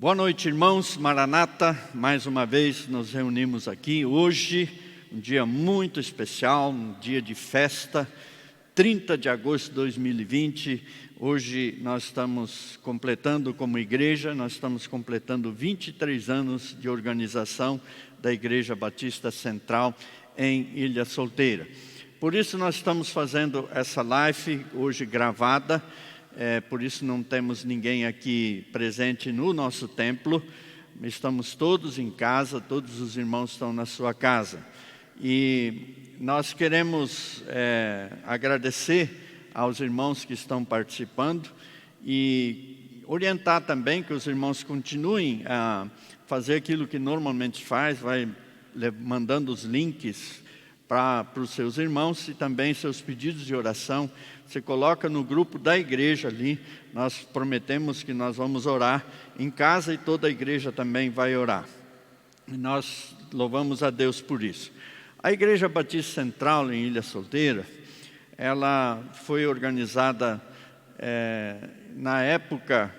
Boa noite, irmãos. Maranata, mais uma vez nos reunimos aqui hoje, um dia muito especial, um dia de festa, 30 de agosto de 2020. Hoje nós estamos completando como igreja, nós estamos completando 23 anos de organização da Igreja Batista Central em Ilha Solteira. Por isso nós estamos fazendo essa live hoje gravada. Por isso não temos ninguém aqui presente no nosso templo. Estamos todos em casa, todos os irmãos estão na sua casa. E nós queremos agradecer aos irmãos que estão participando e orientar também que os irmãos continuem a fazer aquilo que normalmente faz, vai mandando os links para os seus irmãos e também seus pedidos de oração. Você coloca no grupo da igreja ali, nós prometemos que nós vamos orar em casa e toda a igreja também vai orar. E nós louvamos a Deus por isso. A Igreja Batista Central em Ilha Solteira, ela foi organizada, na época,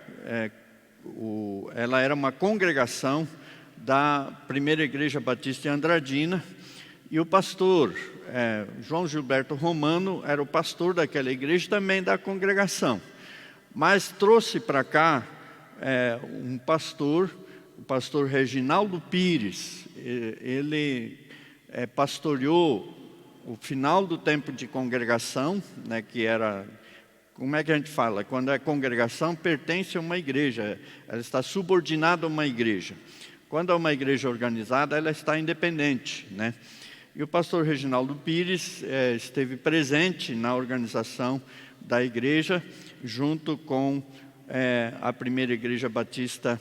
ela era uma congregação da primeira Igreja Batista em Andradina, e o pastor João Gilberto Romano era o pastor daquela igreja, também da congregação. Mas trouxe para cá um pastor, o pastor Reginaldo Pires. Ele pastoreou o final do tempo de congregação, né, que era, como é que a gente fala? Quando é congregação, pertence a uma igreja, ela está subordinada a uma igreja. Quando é uma igreja organizada, ela está independente, né? E o pastor Reginaldo Pires esteve presente na organização da igreja, junto com a primeira Igreja Batista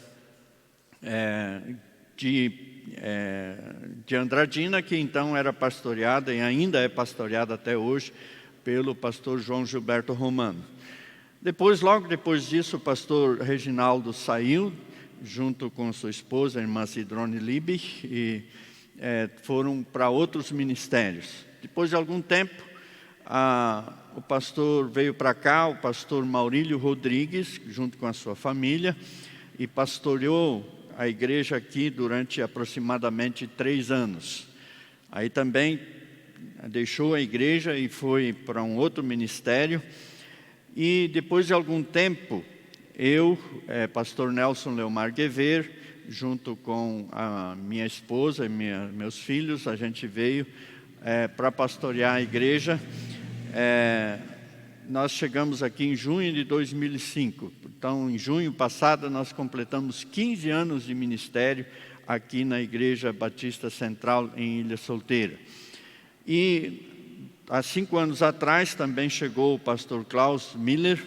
de Andradina, que então era pastoreada e ainda é pastoreada até hoje pelo pastor João Gilberto Romano. Logo depois disso, o pastor Reginaldo saiu, junto com sua esposa, a irmã Sidrone Liebig, e foram para outros ministérios. Depois de algum tempo, o pastor veio para cá, o pastor Maurílio Rodrigues, junto com a sua família, e pastoreou a igreja aqui durante aproximadamente 3 anos. Aí também deixou a igreja e foi para um outro ministério. E depois de algum tempo, eu, pastor Nelson Leomar Guever, junto com a minha esposa e meus filhos, a gente veio para pastorear a igreja. Nós chegamos aqui em junho de 2005. Então, em junho passado, nós completamos 15 anos de ministério aqui na Igreja Batista Central em Ilha Solteira. E há 5 anos atrás também chegou o pastor Klaus Miller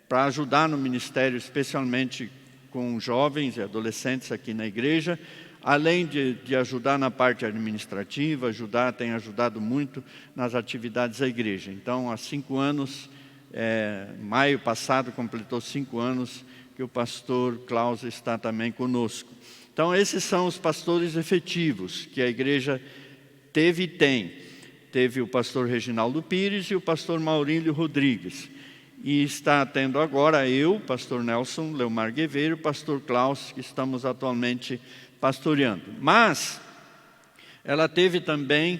para ajudar no ministério, especialmente com jovens e adolescentes aqui na igreja, além de ajudar na parte administrativa, tem ajudado muito nas atividades da igreja. Então, há 5 anos, maio passado, completou 5 anos que o pastor Klaus está também conosco. Então, esses são os pastores efetivos que a igreja teve e tem. Teve o pastor Reginaldo Pires e o pastor Maurílio Rodrigues. E está tendo agora eu, pastor Nelson Leomar Guever e o pastor Klaus, que estamos atualmente pastoreando. Mas ela teve também,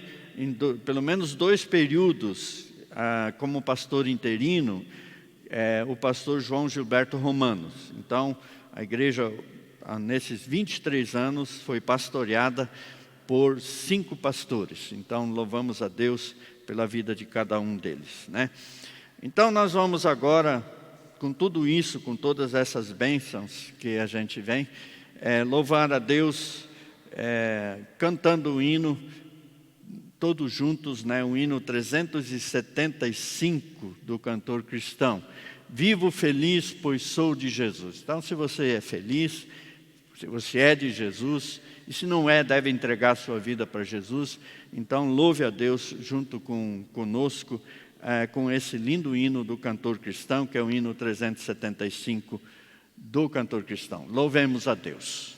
pelo menos 2 períodos, como pastor interino, o pastor João Gilberto Romano. Então, a igreja, nesses 23 anos, foi pastoreada por 5 pastores. Então, louvamos a Deus pela vida de cada um deles, né? Então, nós vamos agora, com tudo isso, com todas essas bênçãos que a gente vem, louvar a Deus, cantando o hino, todos juntos, né, o hino 375 do cantor cristão. Vivo feliz, pois sou de Jesus. Então, se você é feliz, se você é de Jesus, e se não é, deve entregar sua vida para Jesus, então louve a Deus junto conosco, com esse lindo hino do cantor cristão, que é o hino 375 do cantor cristão. Louvemos a Deus.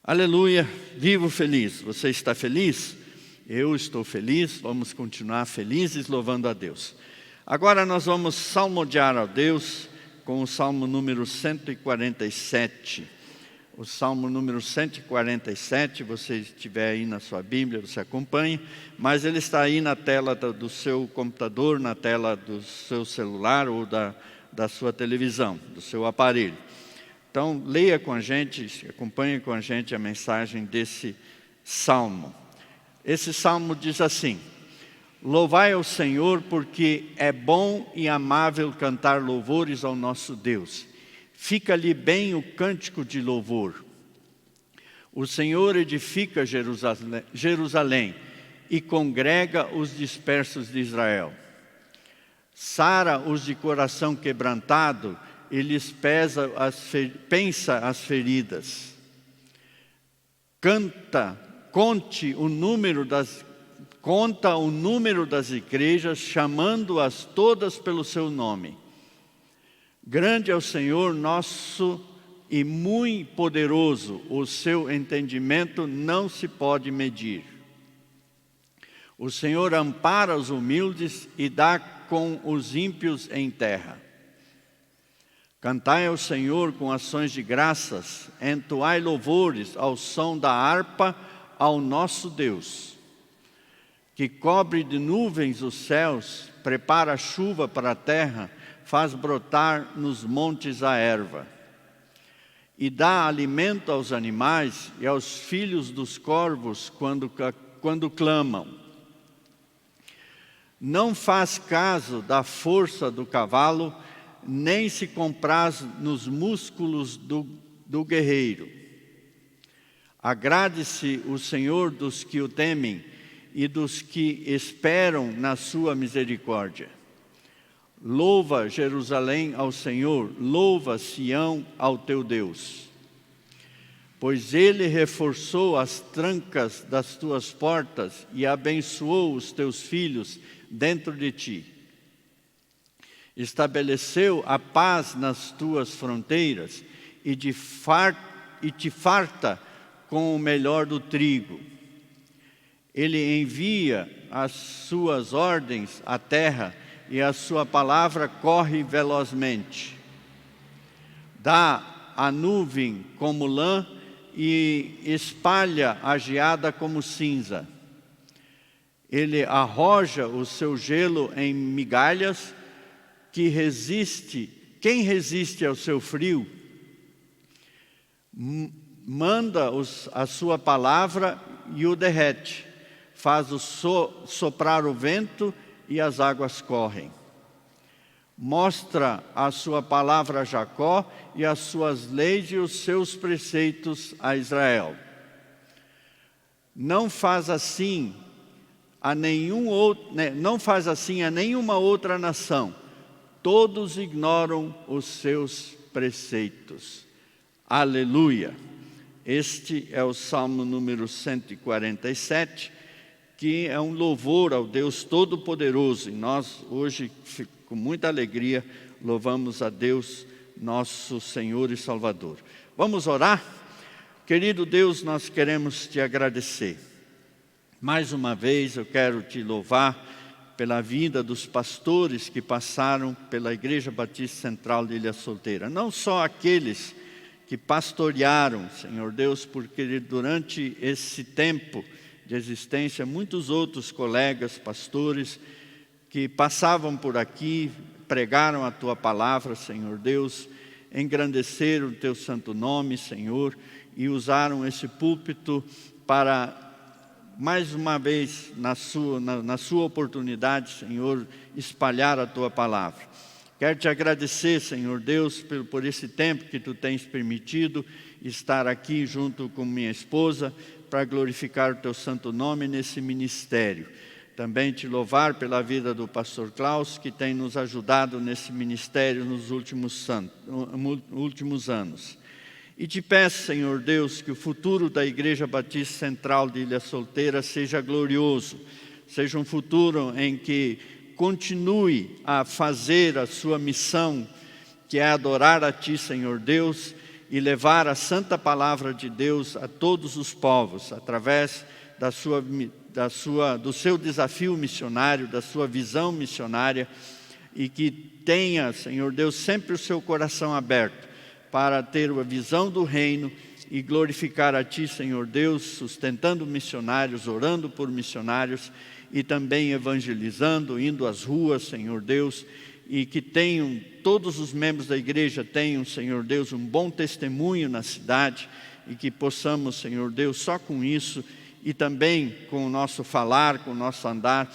Aleluia, vivo feliz. Você está feliz? Eu estou feliz, vamos continuar felizes louvando a Deus. Agora nós vamos salmodiar a Deus com o Salmo número 147. O Salmo número 147, você estiver aí na sua Bíblia, você acompanha, mas ele está aí na tela do seu computador, na tela do seu celular ou da sua televisão, do seu aparelho. Então, leia com a gente, acompanhe com a gente a mensagem desse Salmo. Esse Salmo diz assim: louvai ao Senhor, porque é bom e amável cantar louvores ao nosso Deus. Fica-lhe bem o cântico de louvor. O Senhor edifica Jerusalém e congrega os dispersos de Israel. Sara os de coração quebrantado e lhes pensa as feridas. Conta o número das igrejas, chamando-as todas pelo seu nome. Grande é o Senhor nosso e muito poderoso, o seu entendimento não se pode medir. O Senhor ampara os humildes e dá com os ímpios em terra. Cantai ao Senhor com ações de graças, entoai louvores ao som da harpa ao nosso Deus, que cobre de nuvens os céus, prepara a chuva para a terra, faz brotar nos montes a erva, e dá alimento aos animais e aos filhos dos corvos quando clamam. Não faz caso da força do cavalo, nem se compraz nos músculos do guerreiro. Agrade-se o Senhor dos que o temem e dos que esperam na sua misericórdia. Louva Jerusalém ao Senhor, louva Sião ao teu Deus. Pois ele reforçou as trancas das tuas portas e abençoou os teus filhos dentro de ti. Estabeleceu a paz nas tuas fronteiras e te farta com o melhor do trigo. Ele envia as suas ordens à terra e a sua palavra corre velozmente. Dá a nuvem como lã e espalha a geada como cinza. Ele arroja o seu gelo em migalhas. Quem resiste ao seu frio? Manda a sua palavra e o derrete. Faz soprar o vento e as águas correm. Mostra a sua palavra a Jacó e as suas leis e os seus preceitos a Israel. Não faz assim a nenhuma outra nação. Todos ignoram os seus preceitos. Aleluia! Este é o Salmo número 147, que é um louvor ao Deus Todo-Poderoso. E nós hoje, com muita alegria, louvamos a Deus, nosso Senhor e Salvador. Vamos orar? Querido Deus, nós queremos te agradecer. Mais uma vez eu quero te louvar pela vida dos pastores que passaram pela Igreja Batista Central de Ilha Solteira. Não só aqueles que pastorearam, Senhor Deus, porque durante esse tempo de existência, muitos outros colegas, pastores, que passavam por aqui, pregaram a Tua palavra, Senhor Deus, engrandeceram o Teu santo nome, Senhor, e usaram esse púlpito para, mais uma vez, na sua oportunidade, Senhor, espalhar a Tua palavra. Quero te agradecer, Senhor Deus, por esse tempo que Tu tens permitido estar aqui junto com minha esposa para glorificar o Teu santo nome nesse ministério. Também te louvar pela vida do pastor Klaus, que tem nos ajudado nesse ministério nos últimos anos. E te peço, Senhor Deus, que o futuro da Igreja Batista Central de Ilha Solteira seja glorioso, seja um futuro em que continue a fazer a sua missão que é adorar a Ti, Senhor Deus, e levar a santa palavra de Deus a todos os povos, através do seu desafio missionário, da sua visão missionária, e que tenha, Senhor Deus, sempre o seu coração aberto para ter a visão do reino e glorificar a Ti, Senhor Deus, sustentando missionários, orando por missionários e também evangelizando, indo às ruas, Senhor Deus, e que tenham, todos os membros da igreja tenham, Senhor Deus, um bom testemunho na cidade e que possamos, Senhor Deus, só com isso e também com o nosso falar, com o nosso andar,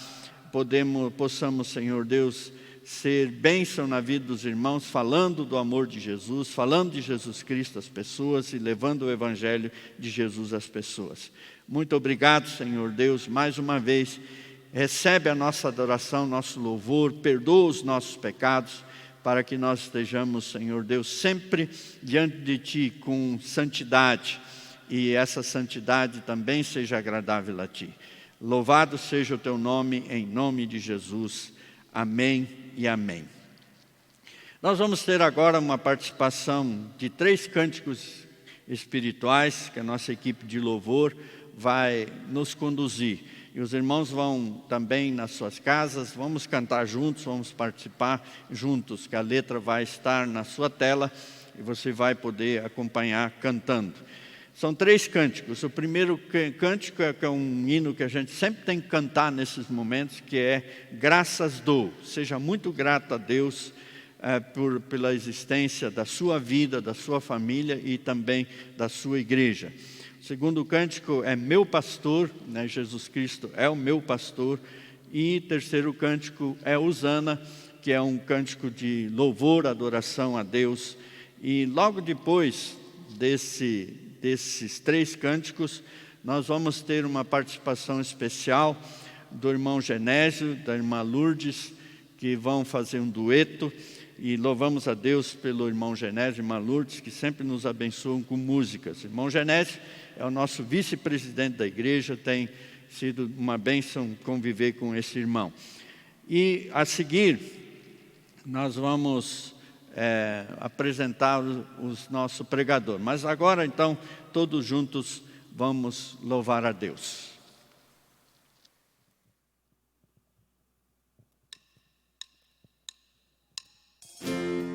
possamos, Senhor Deus, ser bênção na vida dos irmãos, falando do amor de Jesus, falando de Jesus Cristo às pessoas e levando o Evangelho de Jesus às pessoas. Muito obrigado, Senhor Deus, mais uma vez. Recebe a nossa adoração, nosso louvor, perdoa os nossos pecados, para que nós estejamos, Senhor Deus, sempre diante de Ti com santidade, e essa santidade também seja agradável a Ti. Louvado seja o Teu nome, em nome de Jesus. Amém e amém. Nós vamos ter agora uma participação de 3 cânticos espirituais, que a nossa equipe de louvor vai nos conduzir. E os irmãos vão também nas suas casas, vamos cantar juntos, vamos participar juntos, que a letra vai estar na sua tela e você vai poder acompanhar cantando. São 3 cânticos. O primeiro cântico é um hino que a gente sempre tem que cantar nesses momentos, que é Graças Dou. Seja muito grato a Deus pela existência da sua vida, da sua família e também da sua igreja. O segundo cântico é Meu Pastor, né? Jesus Cristo é o meu pastor. E terceiro cântico é Hosana, que é um cântico de louvor, adoração a Deus. E logo depois desses 3 cânticos, nós vamos ter uma participação especial do irmão Genésio, da irmã Lourdes, que vão fazer um dueto. E louvamos a Deus pelo irmão Genésio e irmã Lourdes, que sempre nos abençoam com músicas. Irmão Genésio é o nosso vice-presidente da igreja, tem sido uma bênção conviver com esse irmão. E a seguir, nós vamos apresentar o nosso pregador. Mas agora, então, todos juntos vamos louvar a Deus. Muito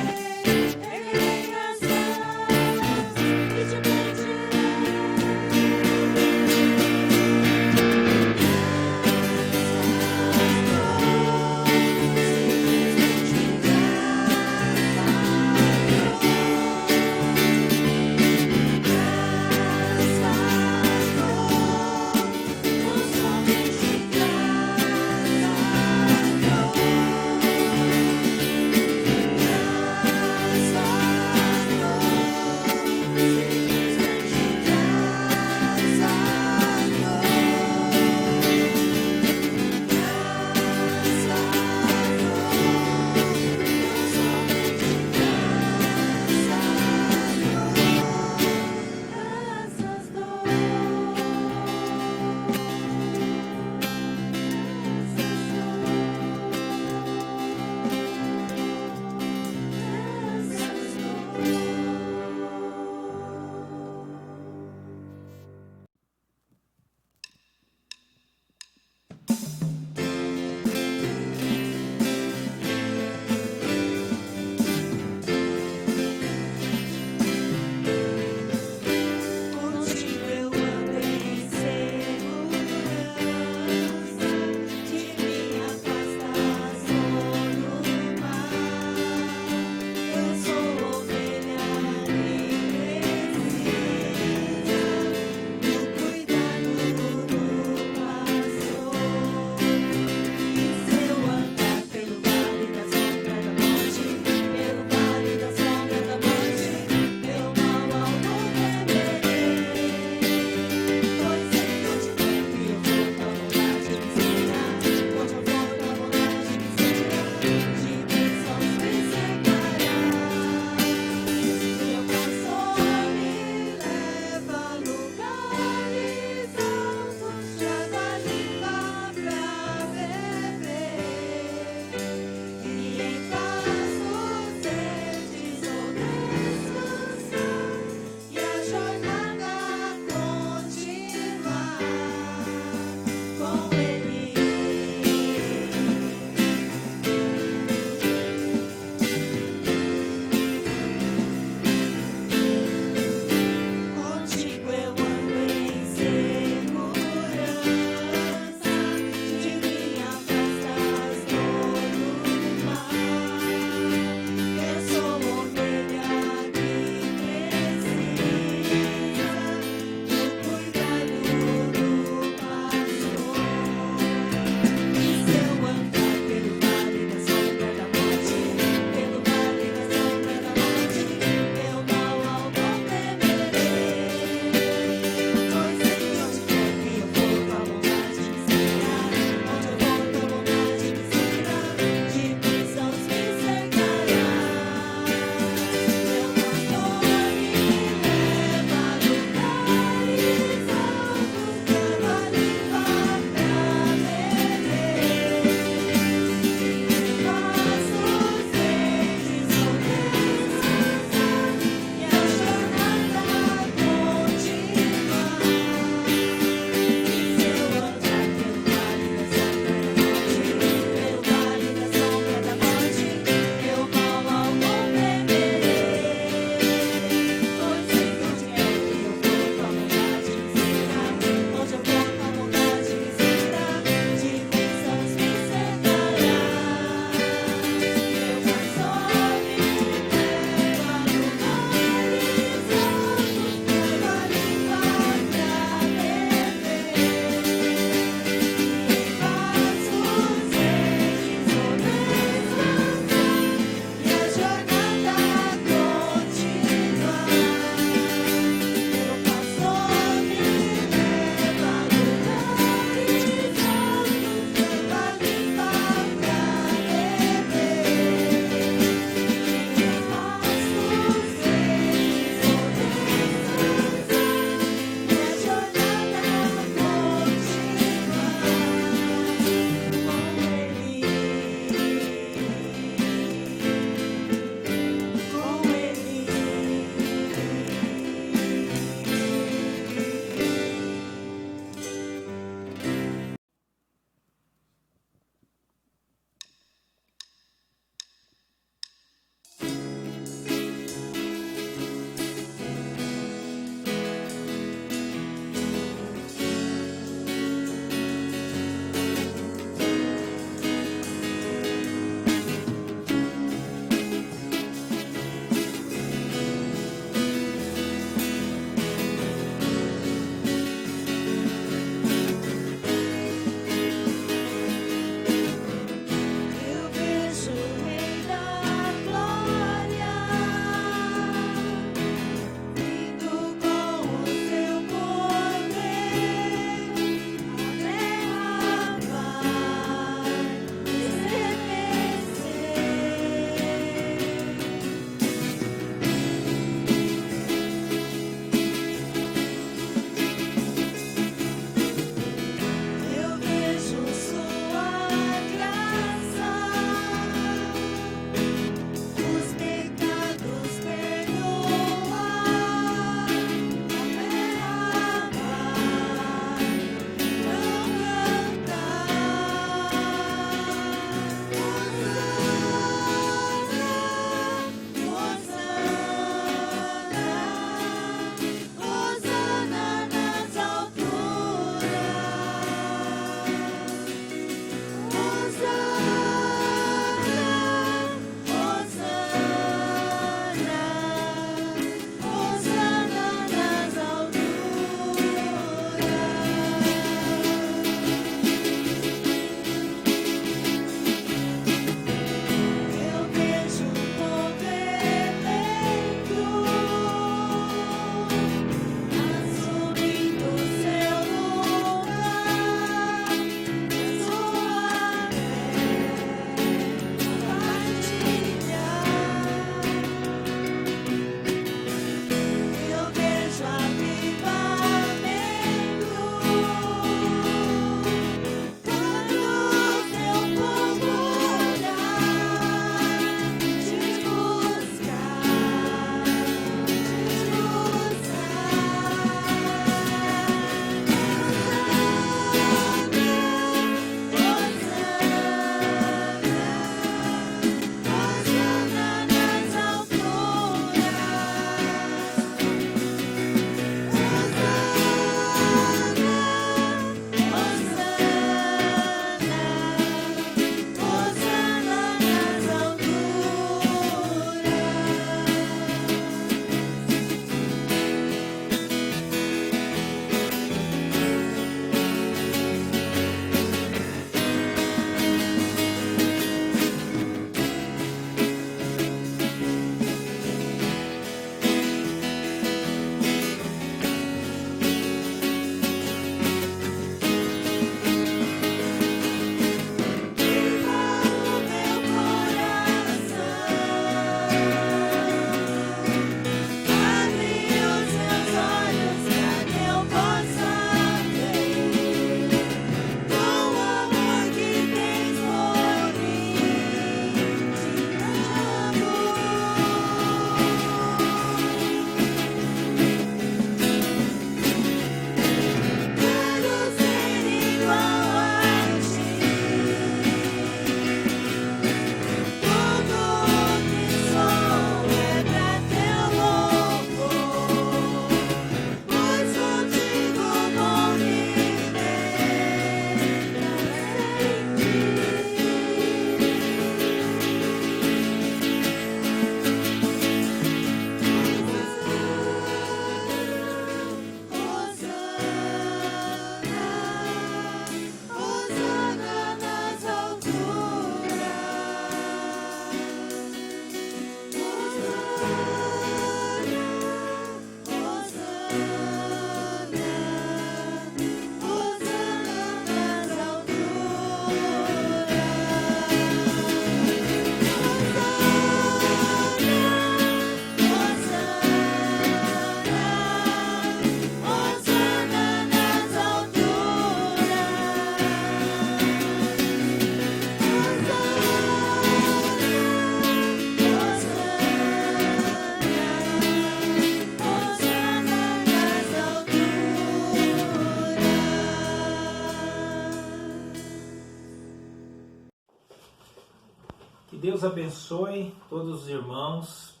Que Deus abençoe todos os irmãos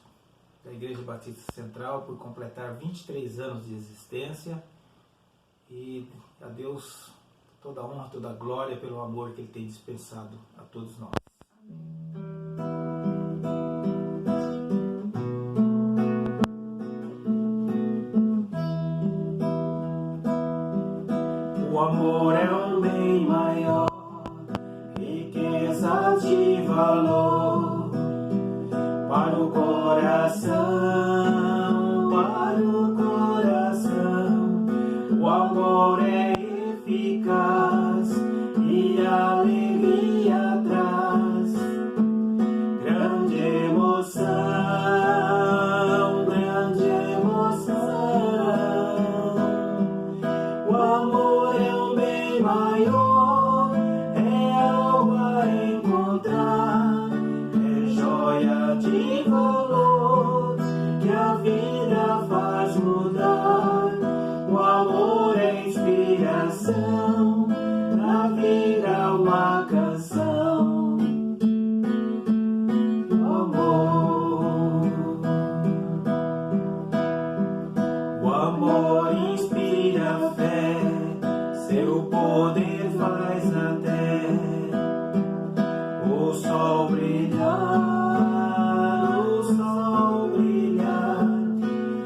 da Igreja Batista Central por completar 23 anos de existência, e a Deus toda a honra, toda a glória pelo amor que Ele tem dispensado a todos nós. O amor é um bem maior, riqueza de valor para o coração, para o coração. O amor é eficaz e alegria traz, grande emoção, grande emoção. O amor é um bem maior, é algo a encontrar, é joia de valor que a vida faz mudar. O amor é inspiração, na vida uma canção. O amor inspira fé, seu poder faz até o sol brilhar, o sol brilhar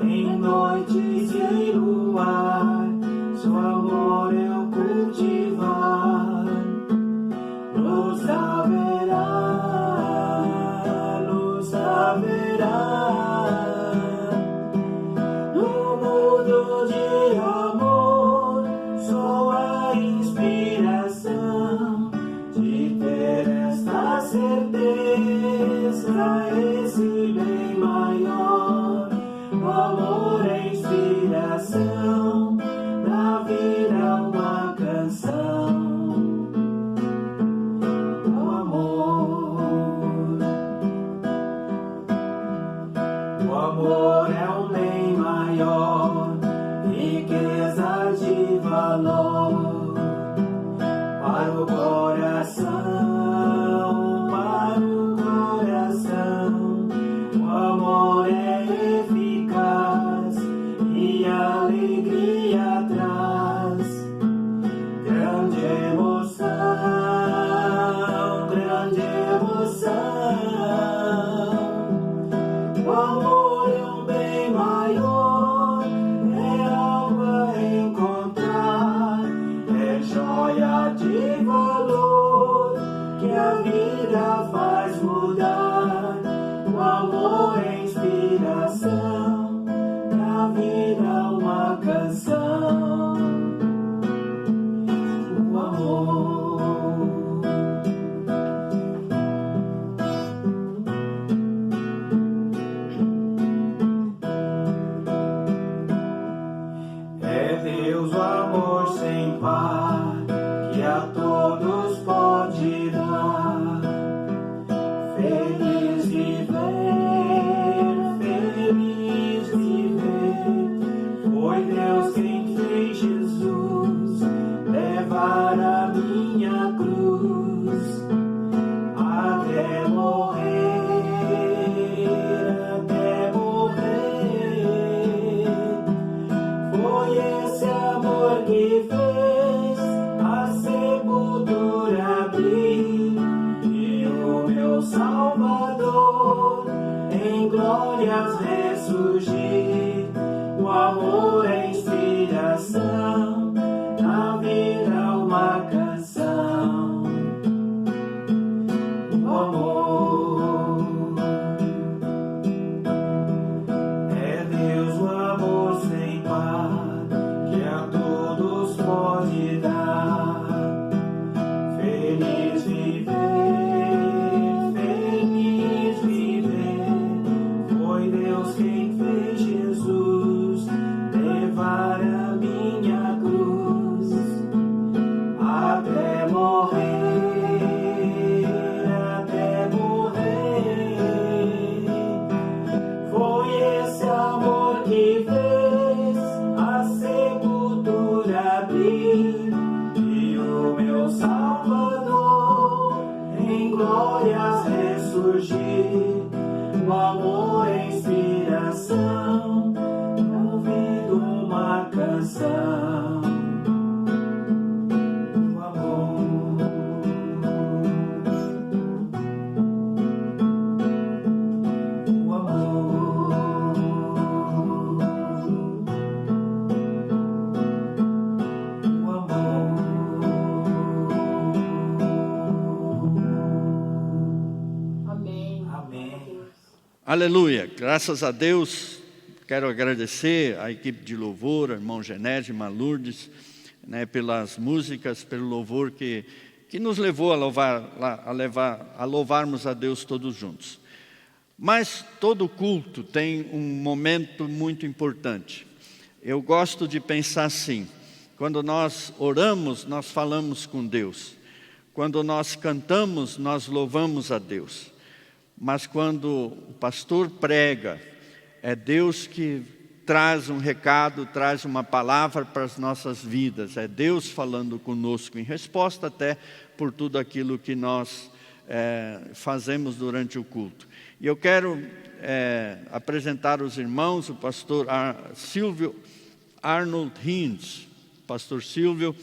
em noites e em luar. Seu amor eu cultivar, nos haverá, nos haverá. No mundo de amor, sou a inspiração de ter esta certeza, esse bem maior. O amor é inspiração, na vida uma canção. O amor é um bem maior, riqueza de valor para o coração, para o coração. O amor é eficaz e alegria traz, grande emoção, grande emoção. O amor é um bem maior, é algo a encontrar, é joia de valor que a vida faz mudar. O amor é inspiração, na vida uma canção. O amor. É Deus o amor sem par, que a todos pode dar. Feliz viver, feliz viver. Foi Deus quem fez Jesus levar a minha cruz até morrer, até morrer. Foi esse amor que fez a sepultura abrir e o meu Salvador em glórias ressurgir. O amor é inspiração, na vida uma canção. O amor é Deus, o amor sem par, que a todos pode dar. Feliz viver, feliz viver. Foi Deus quem fez Jesus levar a minha cruz até morrer, até morrer. Foi esse amor que fez a sepultura abrir e o meu Salvador em glórias ressurgir, o amor é inspiração, ouvindo uma canção. O amor, o amor, o amor. Aleluia, graças a Deus. Quero agradecer à equipe de louvor, ao irmão Genésio, irmã Lourdes, pelas músicas, pelo louvor que nos levou a louvarmos a Deus todos juntos. Mas todo culto tem um momento muito importante. Eu gosto de pensar assim: quando nós oramos, nós falamos com Deus. Quando nós cantamos, nós louvamos a Deus. Mas quando o pastor prega, é Deus que traz um recado, traz uma palavra para as nossas vidas. É Deus falando conosco, em resposta até por tudo aquilo que nós fazemos durante o culto. E eu quero apresentar aos irmãos o pastor Silvio Arnold Hintz. Pastor Silvio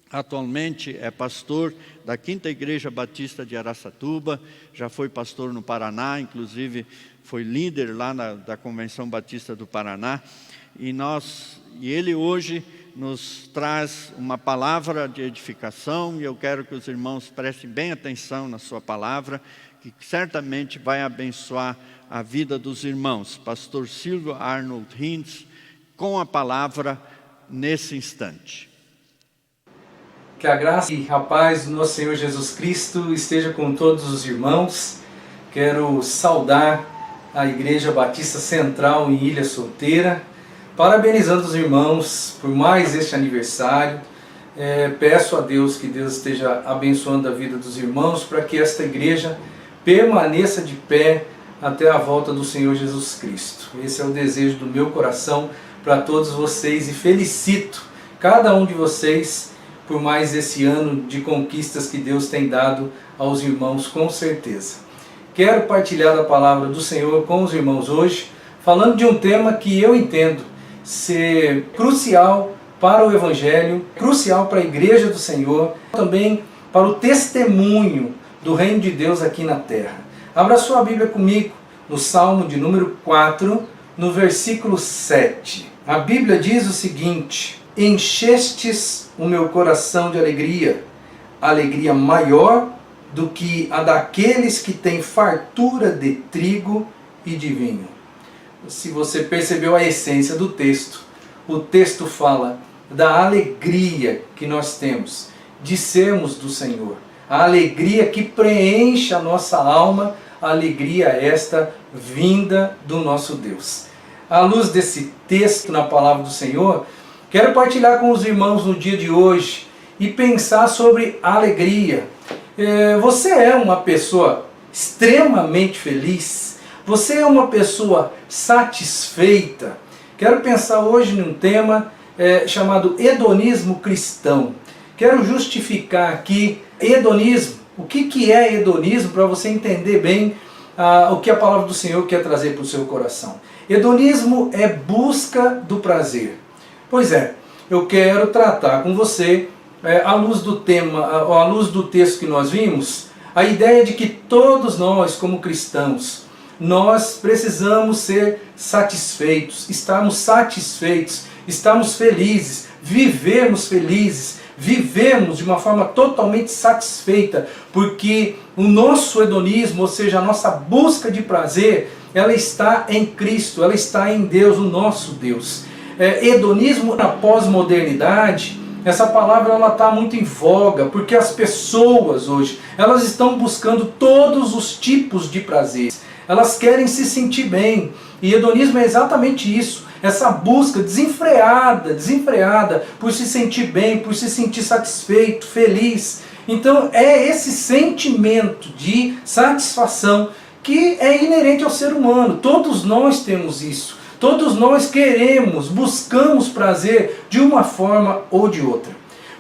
atualmente é pastor da 5ª Igreja Batista de Araçatuba, já foi pastor no Paraná, inclusive foi líder lá da Convenção Batista do Paraná, e ele hoje nos traz uma palavra de edificação, e eu quero que os irmãos prestem bem atenção na sua palavra, que certamente vai abençoar a vida dos irmãos. Pastor Silvio Arnold Hintz, com a palavra nesse instante. Que a graça e a paz do nosso Senhor Jesus Cristo esteja com todos os irmãos. Quero saudar a Igreja Batista Central em Ilha Solteira, parabenizando os irmãos por mais este aniversário. Peço a Deus que Deus esteja abençoando a vida dos irmãos para que esta igreja permaneça de pé até a volta do Senhor Jesus Cristo. Esse é o desejo do meu coração para todos vocês e felicito cada um de vocês por mais esse ano de conquistas que Deus tem dado aos irmãos, com certeza. Quero partilhar a palavra do Senhor com os irmãos hoje, falando de um tema que eu entendo ser crucial para o Evangelho, crucial para a Igreja do Senhor, também para o testemunho do Reino de Deus aqui na Terra. Abra sua Bíblia comigo, no Salmo de número 4, no versículo 7. A Bíblia diz o seguinte: enchestes o meu coração de alegria, alegria maior do que a daqueles que têm fartura de trigo e de vinho. Se você percebeu a essência do texto, o texto fala da alegria que nós temos de sermos do Senhor. A alegria que preenche a nossa alma, a alegria esta vinda do nosso Deus. À luz desse texto na palavra do Senhor, quero partilhar com os irmãos no dia de hoje e pensar sobre alegria. Você é uma pessoa extremamente feliz? Você é uma pessoa satisfeita? Quero pensar hoje num tema chamado hedonismo cristão. Quero justificar aqui hedonismo. O que é hedonismo, para você entender bem o que a palavra do Senhor quer trazer para o seu coração. Hedonismo é busca do prazer. Pois é, eu quero tratar com você, à luz do tema, à luz do texto que nós vimos, a ideia de que todos nós, como cristãos, nós precisamos ser satisfeitos, estarmos felizes, vivemos de uma forma totalmente satisfeita, porque o nosso hedonismo, ou seja, a nossa busca de prazer, ela está em Cristo, ela está em Deus, o nosso Deus. Hedonismo na pós-modernidade, essa palavra ela está muito em voga, porque as pessoas hoje, elas estão buscando todos os tipos de prazeres. Elas querem se sentir bem, e hedonismo é exatamente isso, essa busca desenfreada por se sentir bem, por se sentir satisfeito, feliz. Então é esse sentimento de satisfação que é inerente ao ser humano. Todos nós temos isso, todos nós buscamos prazer de uma forma ou de outra.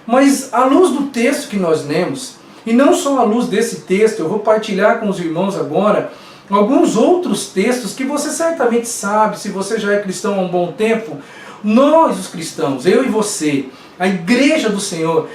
Mas à luz do texto que nós lemos, E não só à luz desse texto, eu vou partilhar com os irmãos agora alguns outros textos que você certamente sabe, se você já é cristão há um bom tempo. Nós, os cristãos, eu e você, a igreja do Senhor,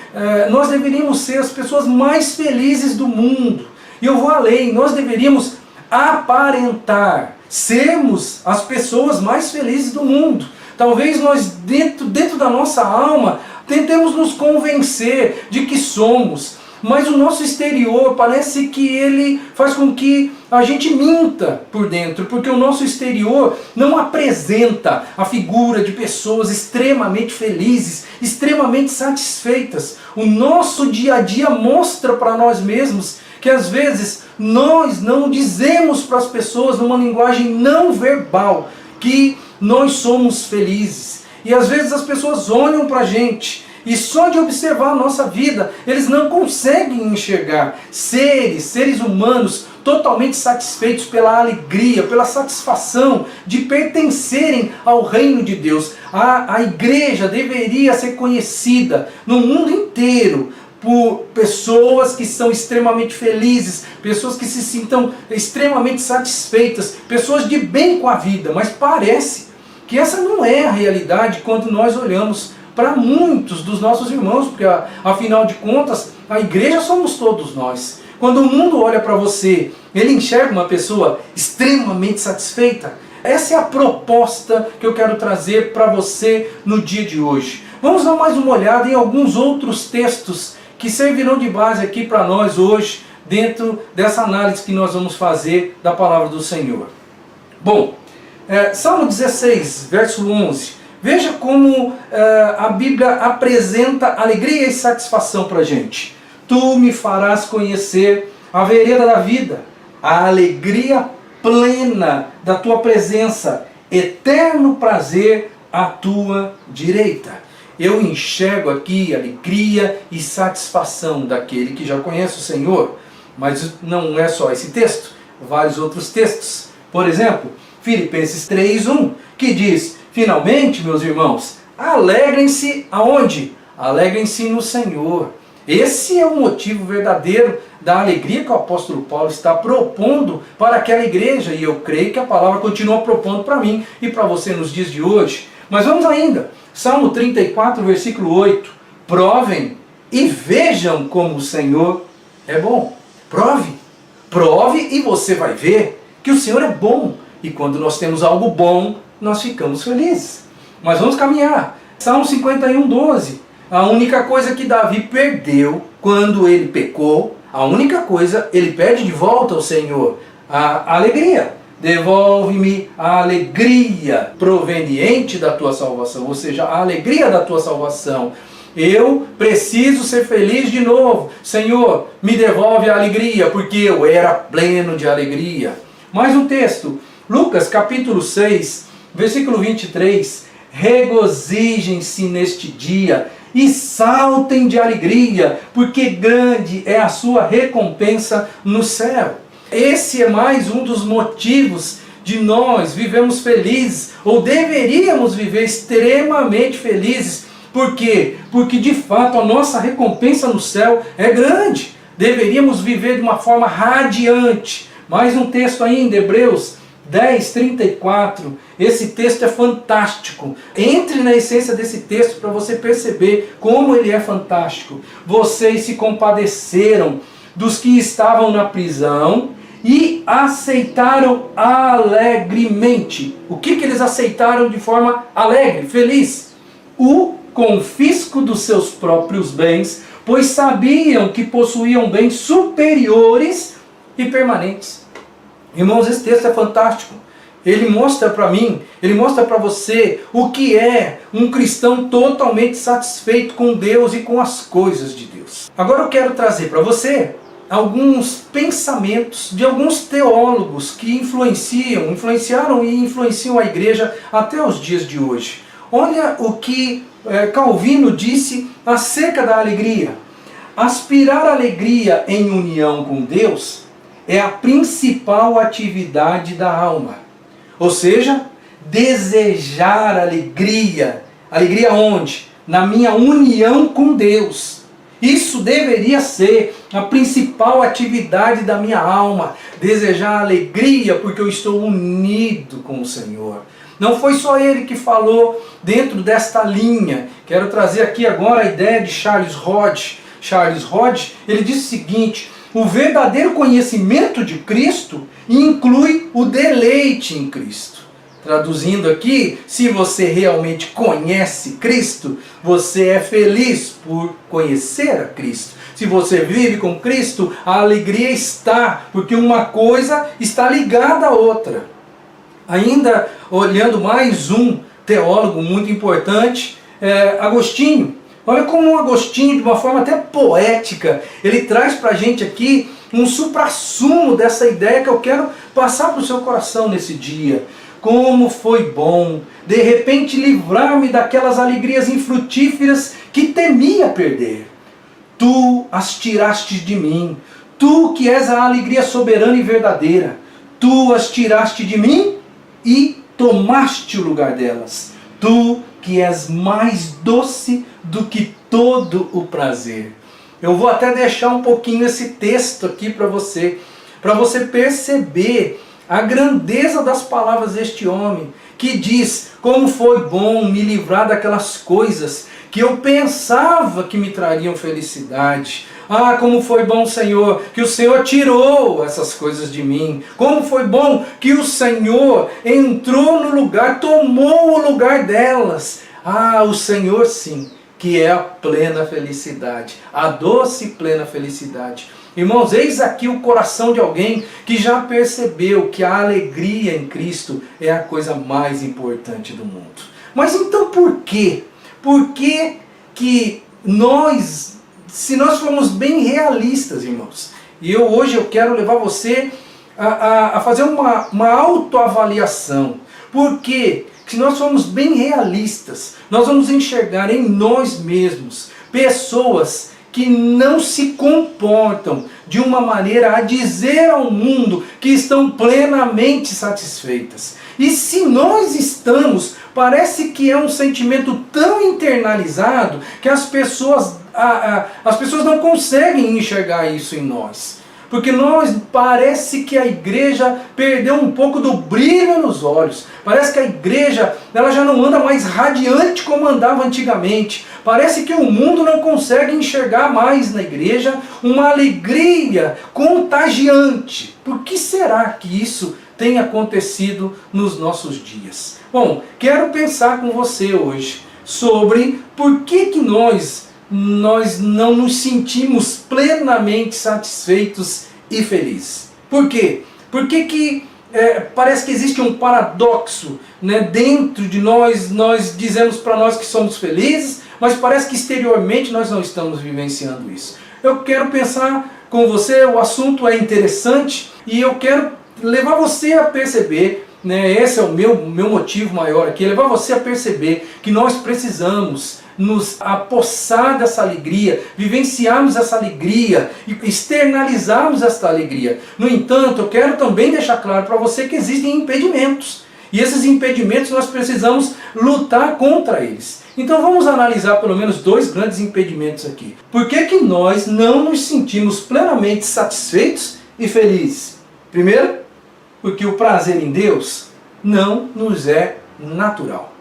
nós deveríamos ser as pessoas mais felizes do mundo. E eu vou além, nós deveríamos aparentar, sermos as pessoas mais felizes do mundo. Talvez nós, dentro da nossa alma, tentemos nos convencer de que somos, mas o nosso exterior parece que ele faz com que a gente minta por dentro, porque o nosso exterior não apresenta a figura de pessoas extremamente felizes, extremamente satisfeitas. O nosso dia a dia mostra para nós mesmos que às vezes nós não dizemos para as pessoas numa linguagem não verbal que nós somos felizes. E às vezes as pessoas olham para a gente e só de observar a nossa vida, eles não conseguem enxergar seres humanos totalmente satisfeitos pela alegria, pela satisfação de pertencerem ao reino de Deus. A igreja deveria ser conhecida no mundo inteiro por pessoas que são extremamente felizes, pessoas que se sintam extremamente satisfeitas, pessoas de bem com a vida, mas parece que essa não é a realidade quando nós olhamos para muitos dos nossos irmãos, porque afinal de contas, a igreja somos todos nós. Quando o mundo olha para você, ele enxerga uma pessoa extremamente satisfeita. Essa é a proposta que eu quero trazer para você no dia de hoje. Vamos dar mais uma olhada em alguns outros textos que servirão de base aqui para nós hoje, dentro dessa análise que nós vamos fazer da palavra do Senhor. Bom, Salmo 16, verso 11. Veja como a Bíblia apresenta alegria e satisfação para a gente. Tu me farás conhecer a vereda da vida, a alegria plena da tua presença, eterno prazer à tua direita. Eu enxergo aqui alegria e satisfação daquele que já conhece o Senhor. Mas não é só esse texto, vários outros textos. Por exemplo, Filipenses 3:1, que diz: finalmente, meus irmãos, alegrem-se aonde? Alegrem-se no Senhor. Esse é o motivo verdadeiro da alegria que o apóstolo Paulo está propondo para aquela igreja. E eu creio que a palavra continua propondo para mim e para você nos dias de hoje. Mas vamos ainda. Salmo 34, versículo 8. Provem e vejam como o Senhor é bom. Prove e você vai ver que o Senhor é bom. E quando nós temos algo bom, nós ficamos felizes. Mas vamos caminhar. Salmo 51, 12. A única coisa que Davi perdeu quando ele pecou, a única coisa ele pede de volta ao Senhor, a alegria. Devolve-me a alegria proveniente da tua salvação, ou seja, a alegria da tua salvação. Eu preciso ser feliz de novo. Senhor, me devolve a alegria, porque eu era pleno de alegria. Mais um texto, Lucas capítulo 6, versículo 23. Regozijem-se neste dia e saltem de alegria, porque grande é a sua recompensa no céu. Esse é mais um dos motivos de nós vivemos felizes, ou deveríamos viver extremamente felizes. Por quê? Porque de fato a nossa recompensa no céu é grande. Deveríamos viver de uma forma radiante. Mais um texto ainda, Hebreus 10, 34. Esse texto é fantástico. Entre na essência desse texto para você perceber como ele é fantástico. Vocês se compadeceram dos que estavam na prisão e aceitaram alegremente. O que eles aceitaram de forma alegre, feliz? O confisco dos seus próprios bens, pois sabiam que possuíam bens superiores e permanentes. Irmãos, esse texto é fantástico. Ele mostra para mim, ele mostra para você o que é um cristão totalmente satisfeito com Deus e com as coisas de Deus. Agora eu quero trazer para você alguns pensamentos de alguns teólogos que influenciaram e influenciam a igreja até os dias de hoje. Olha o que Calvino disse acerca da alegria. Aspirar à alegria em união com Deus é a principal atividade da alma. Ou seja, desejar alegria. Alegria onde? Na minha união com Deus. Isso deveria ser a principal atividade da minha alma. Desejar alegria porque eu estou unido com o Senhor. Não foi só ele que falou dentro desta linha. Quero trazer aqui agora a ideia de Charles Hodge. Charles Hodge, ele diz o seguinte: o verdadeiro conhecimento de Cristo inclui o deleite em Cristo. Traduzindo aqui, se você realmente conhece Cristo, você é feliz por conhecer a Cristo. Se você vive com Cristo, a alegria está, porque uma coisa está ligada à outra. Ainda olhando mais um teólogo muito importante, Agostinho. Olha como Agostinho, de uma forma até poética, ele traz para a gente aqui um suprassumo dessa ideia que eu quero passar para o seu coração nesse dia. Como foi bom, de repente, livrar-me daquelas alegrias infrutíferas que temia perder. Tu as tiraste de mim, tu que és a alegria soberana e verdadeira. Tu as tiraste de mim e tomaste o lugar delas. Tu que és mais doce do que todo o prazer. Eu vou até deixar um pouquinho esse texto aqui para você perceber a grandeza das palavras deste homem, que diz: como foi bom me livrar daquelas coisas que eu pensava que me trariam felicidade. Ah, como foi bom, Senhor, que o Senhor tirou essas coisas de mim. Como foi bom que o Senhor entrou no lugar, tomou o lugar delas. Ah, o Senhor sim, que é a plena felicidade, a doce e plena felicidade. Irmãos, eis aqui o coração de alguém que já percebeu que a alegria em Cristo é a coisa mais importante do mundo. Mas então por quê? Por que que nós, se nós formos bem realistas, irmãos, e hoje eu quero levar você a fazer uma autoavaliação. Por quê? Se nós formos bem realistas, nós vamos enxergar em nós mesmos pessoas que não se comportam de uma maneira a dizer ao mundo que estão plenamente satisfeitas. E se nós estamos, parece que é um sentimento tão internalizado que as pessoas não conseguem enxergar isso em nós. Porque parece que a igreja perdeu um pouco do brilho nos olhos. Parece que a igreja ela já não anda mais radiante como andava antigamente. Parece que o mundo não consegue enxergar mais na igreja uma alegria contagiante. Por que será que isso tem acontecido nos nossos dias? Bom, quero pensar com você hoje sobre por que nós não nos sentimos plenamente satisfeitos e felizes. Por quê? Porque parece que existe um paradoxo, né? Dentro de nós dizemos para nós que somos felizes, mas parece que exteriormente nós não estamos vivenciando isso. Eu quero pensar com você, o assunto é interessante e eu quero levar você a perceber, né? Esse é o meu motivo maior aqui, levar você a perceber que nós precisamos nos apossar dessa alegria, vivenciarmos essa alegria e externalizarmos essa alegria. No entanto, eu quero também deixar claro para você que existem impedimentos. E esses impedimentos nós precisamos lutar contra eles. Então vamos analisar pelo menos 2 grandes impedimentos aqui. Por que nós não nos sentimos plenamente satisfeitos e felizes? Primeiro, porque o prazer em Deus não nos é natural.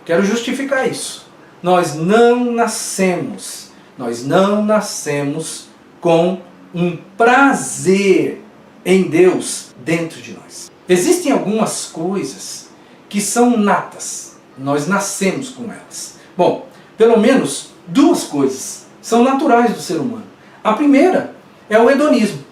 Quero justificar isso. Nós não nascemos com um prazer em Deus dentro de nós. Existem algumas coisas que são natas, nós nascemos com elas. Bom, pelo menos 2 coisas são naturais do ser humano. A primeira é o hedonismo.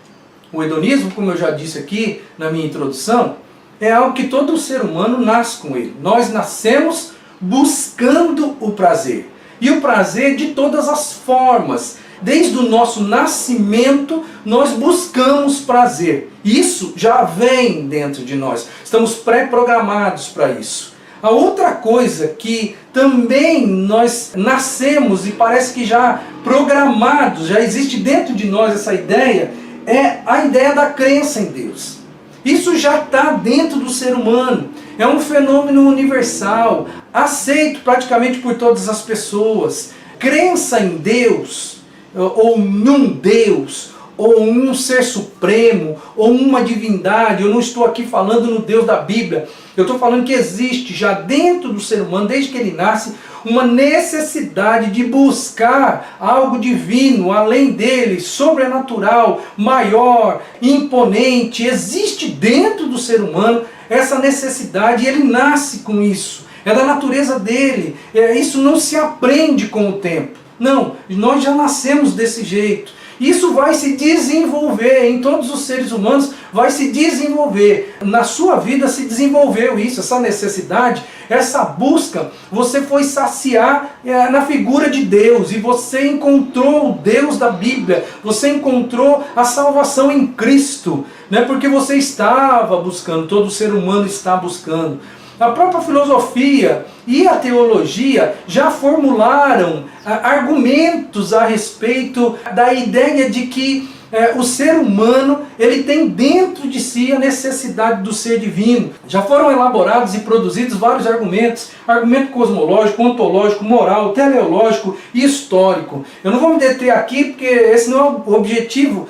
O hedonismo, como eu já disse aqui na minha introdução, é algo que todo ser humano nasce com ele. Nós nascemos buscando o prazer. E o prazer de todas as formas. Desde o nosso nascimento, nós buscamos prazer. Isso já vem dentro de nós. Estamos pré-programados para isso. A outra coisa que também nós nascemos e parece que já programados, já existe dentro de nós essa ideia, é a ideia da crença em Deus. Isso já está dentro do ser humano. É um fenômeno universal, aceito praticamente por todas as pessoas. Crença em Deus ou num Deus, ou um ser supremo, ou uma divindade. Eu não estou aqui falando no Deus da Bíblia. Eu estou falando que existe já dentro do ser humano, desde que ele nasce, uma necessidade de buscar algo divino, além dele, sobrenatural, maior, imponente. Existe dentro do ser humano essa necessidade e ele nasce com isso. É da natureza dele. Isso não se aprende com o tempo. Não, nós já nascemos desse jeito. Isso vai se desenvolver em todos os seres humanos, vai se desenvolver. Na sua vida se desenvolveu isso, essa necessidade, essa busca. Você foi saciar na figura de Deus e você encontrou o Deus da Bíblia. Você encontrou a salvação em Cristo, né? Porque você estava buscando, todo ser humano está buscando. A própria filosofia e a teologia já formularam argumentos a respeito da ideia de que o ser humano ele tem dentro de si a necessidade do ser divino. Já foram elaborados e produzidos vários argumentos. Argumento cosmológico, ontológico, moral, teleológico e histórico. Eu não vou me deter aqui porque esse não é o objetivo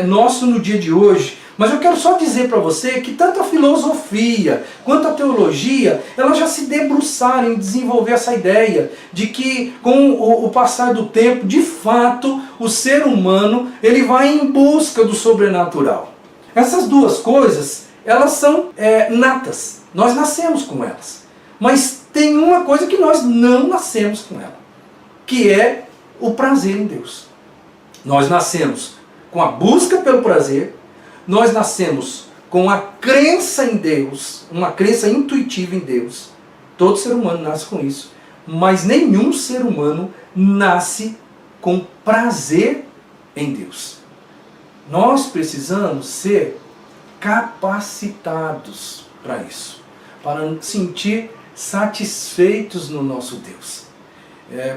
nosso no dia de hoje. Mas eu quero só dizer para você que tanto a filosofia quanto a teologia, elas já se debruçaram em desenvolver essa ideia de que com o passar do tempo, de fato, o ser humano ele vai em busca do sobrenatural. Essas duas coisas, elas são natas. Nós nascemos com elas. Mas tem uma coisa que nós não nascemos com ela, que é o prazer em Deus. Nós nascemos com a busca pelo prazer. Nós nascemos com a crença em Deus, uma crença intuitiva em Deus. Todo ser humano nasce com isso. Mas nenhum ser humano nasce com prazer em Deus. Nós precisamos ser capacitados para isso, para nos sentir satisfeitos no nosso Deus.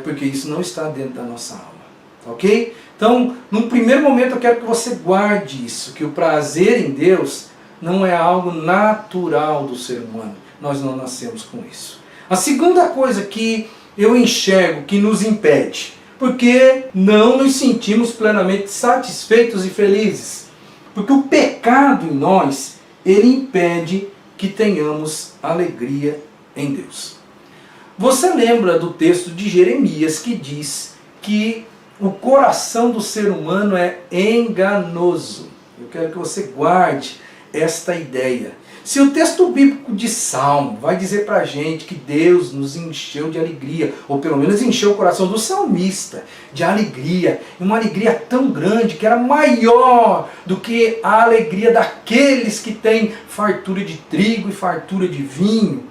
Porque isso não está dentro da nossa alma. Ok? Então, num primeiro momento eu quero que você guarde isso, que o prazer em Deus não é algo natural do ser humano. Nós não nascemos com isso. A segunda coisa que eu enxergo que nos impede, porque não nos sentimos plenamente satisfeitos e felizes. Porque o pecado em nós, ele impede que tenhamos alegria em Deus. Você lembra do texto de Jeremias que diz que o coração do ser humano é enganoso. Eu quero que você guarde esta ideia. Se o texto bíblico de Salmo vai dizer para a gente que Deus nos encheu de alegria, ou pelo menos encheu o coração do salmista de alegria, uma alegria tão grande que era maior do que a alegria daqueles que têm fartura de trigo e fartura de vinho,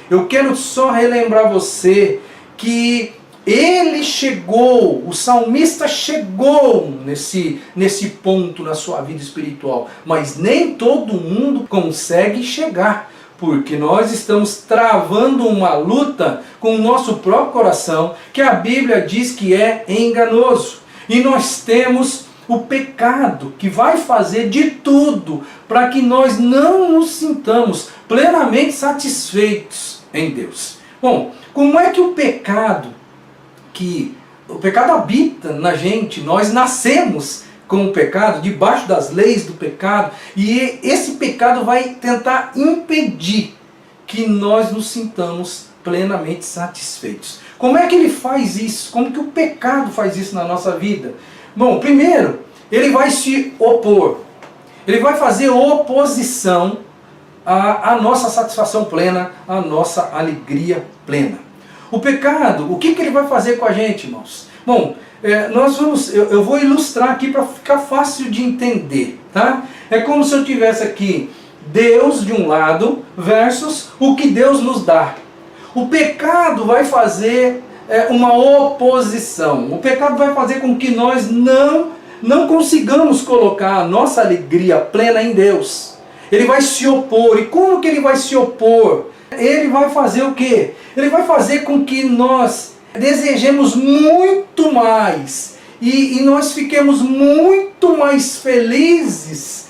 eu quero só relembrar você que ele chegou, o salmista chegou nesse ponto na sua vida espiritual, mas nem todo mundo consegue chegar, porque nós estamos travando uma luta com o nosso próprio coração, que a Bíblia diz que é enganoso. E nós temos o pecado, que vai fazer de tudo para que nós não nos sintamos plenamente satisfeitos em Deus. Bom, como é que o pecado habita na gente, nós nascemos com o pecado, debaixo das leis do pecado, e esse pecado vai tentar impedir que nós nos sintamos plenamente satisfeitos. Como é que ele faz isso? Como que o pecado faz isso na nossa vida? Bom, primeiro, ele vai se opor, ele vai fazer oposição à nossa satisfação plena, à nossa alegria plena. O pecado, o que ele vai fazer com a gente, irmãos? Bom, eu vou ilustrar aqui para ficar fácil de entender, tá? É como se eu tivesse aqui Deus de um lado versus o que Deus nos dá. O pecado vai fazer uma oposição. O pecado vai fazer com que nós não consigamos colocar a nossa alegria plena em Deus. Ele vai se opor. E como que ele vai se opor? Ele vai fazer o quê? Ele vai fazer com que nós desejemos muito mais e nós fiquemos muito mais felizes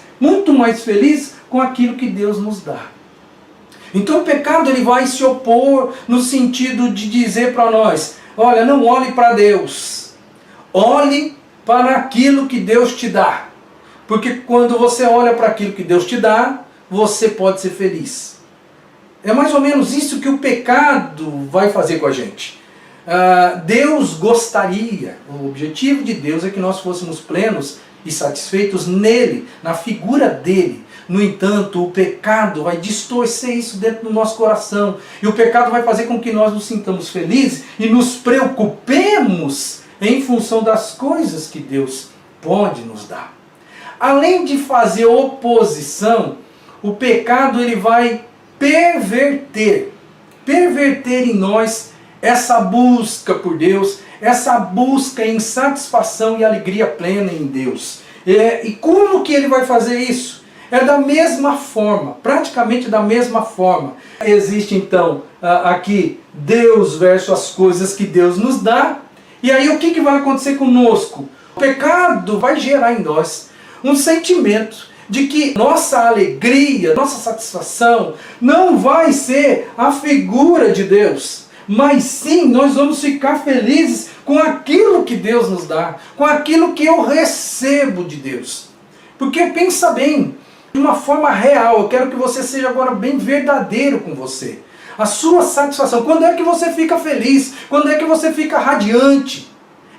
com aquilo que Deus nos dá. Então o pecado ele vai se opor no sentido de dizer para nós, olha, não olhe para Deus, olhe para aquilo que Deus te dá. Porque quando você olha para aquilo que Deus te dá, você pode ser feliz. É mais ou menos isso que o pecado vai fazer com a gente. Deus gostaria, o objetivo de Deus é que nós fôssemos plenos e satisfeitos nele, na figura dele. No entanto, o pecado vai distorcer isso dentro do nosso coração. E o pecado vai fazer com que nós nos sintamos felizes e nos preocupemos em função das coisas que Deus pode nos dar. Além de fazer oposição, o pecado ele vai perverter em nós essa busca por Deus, essa busca em satisfação e alegria plena em Deus. E como que ele vai fazer isso? É da mesma forma, praticamente da mesma forma. Existe então aqui Deus versus as coisas que Deus nos dá. E aí o que vai acontecer conosco? O pecado vai gerar em nós um sentimento de que nossa alegria, nossa satisfação não vai ser a figura de Deus, mas sim nós vamos ficar felizes com aquilo que Deus nos dá, com aquilo que eu recebo de Deus. Porque pensa bem, de uma forma real, eu quero que você seja agora bem verdadeiro com você. A sua satisfação, quando é que você fica feliz? Quando é que você fica radiante?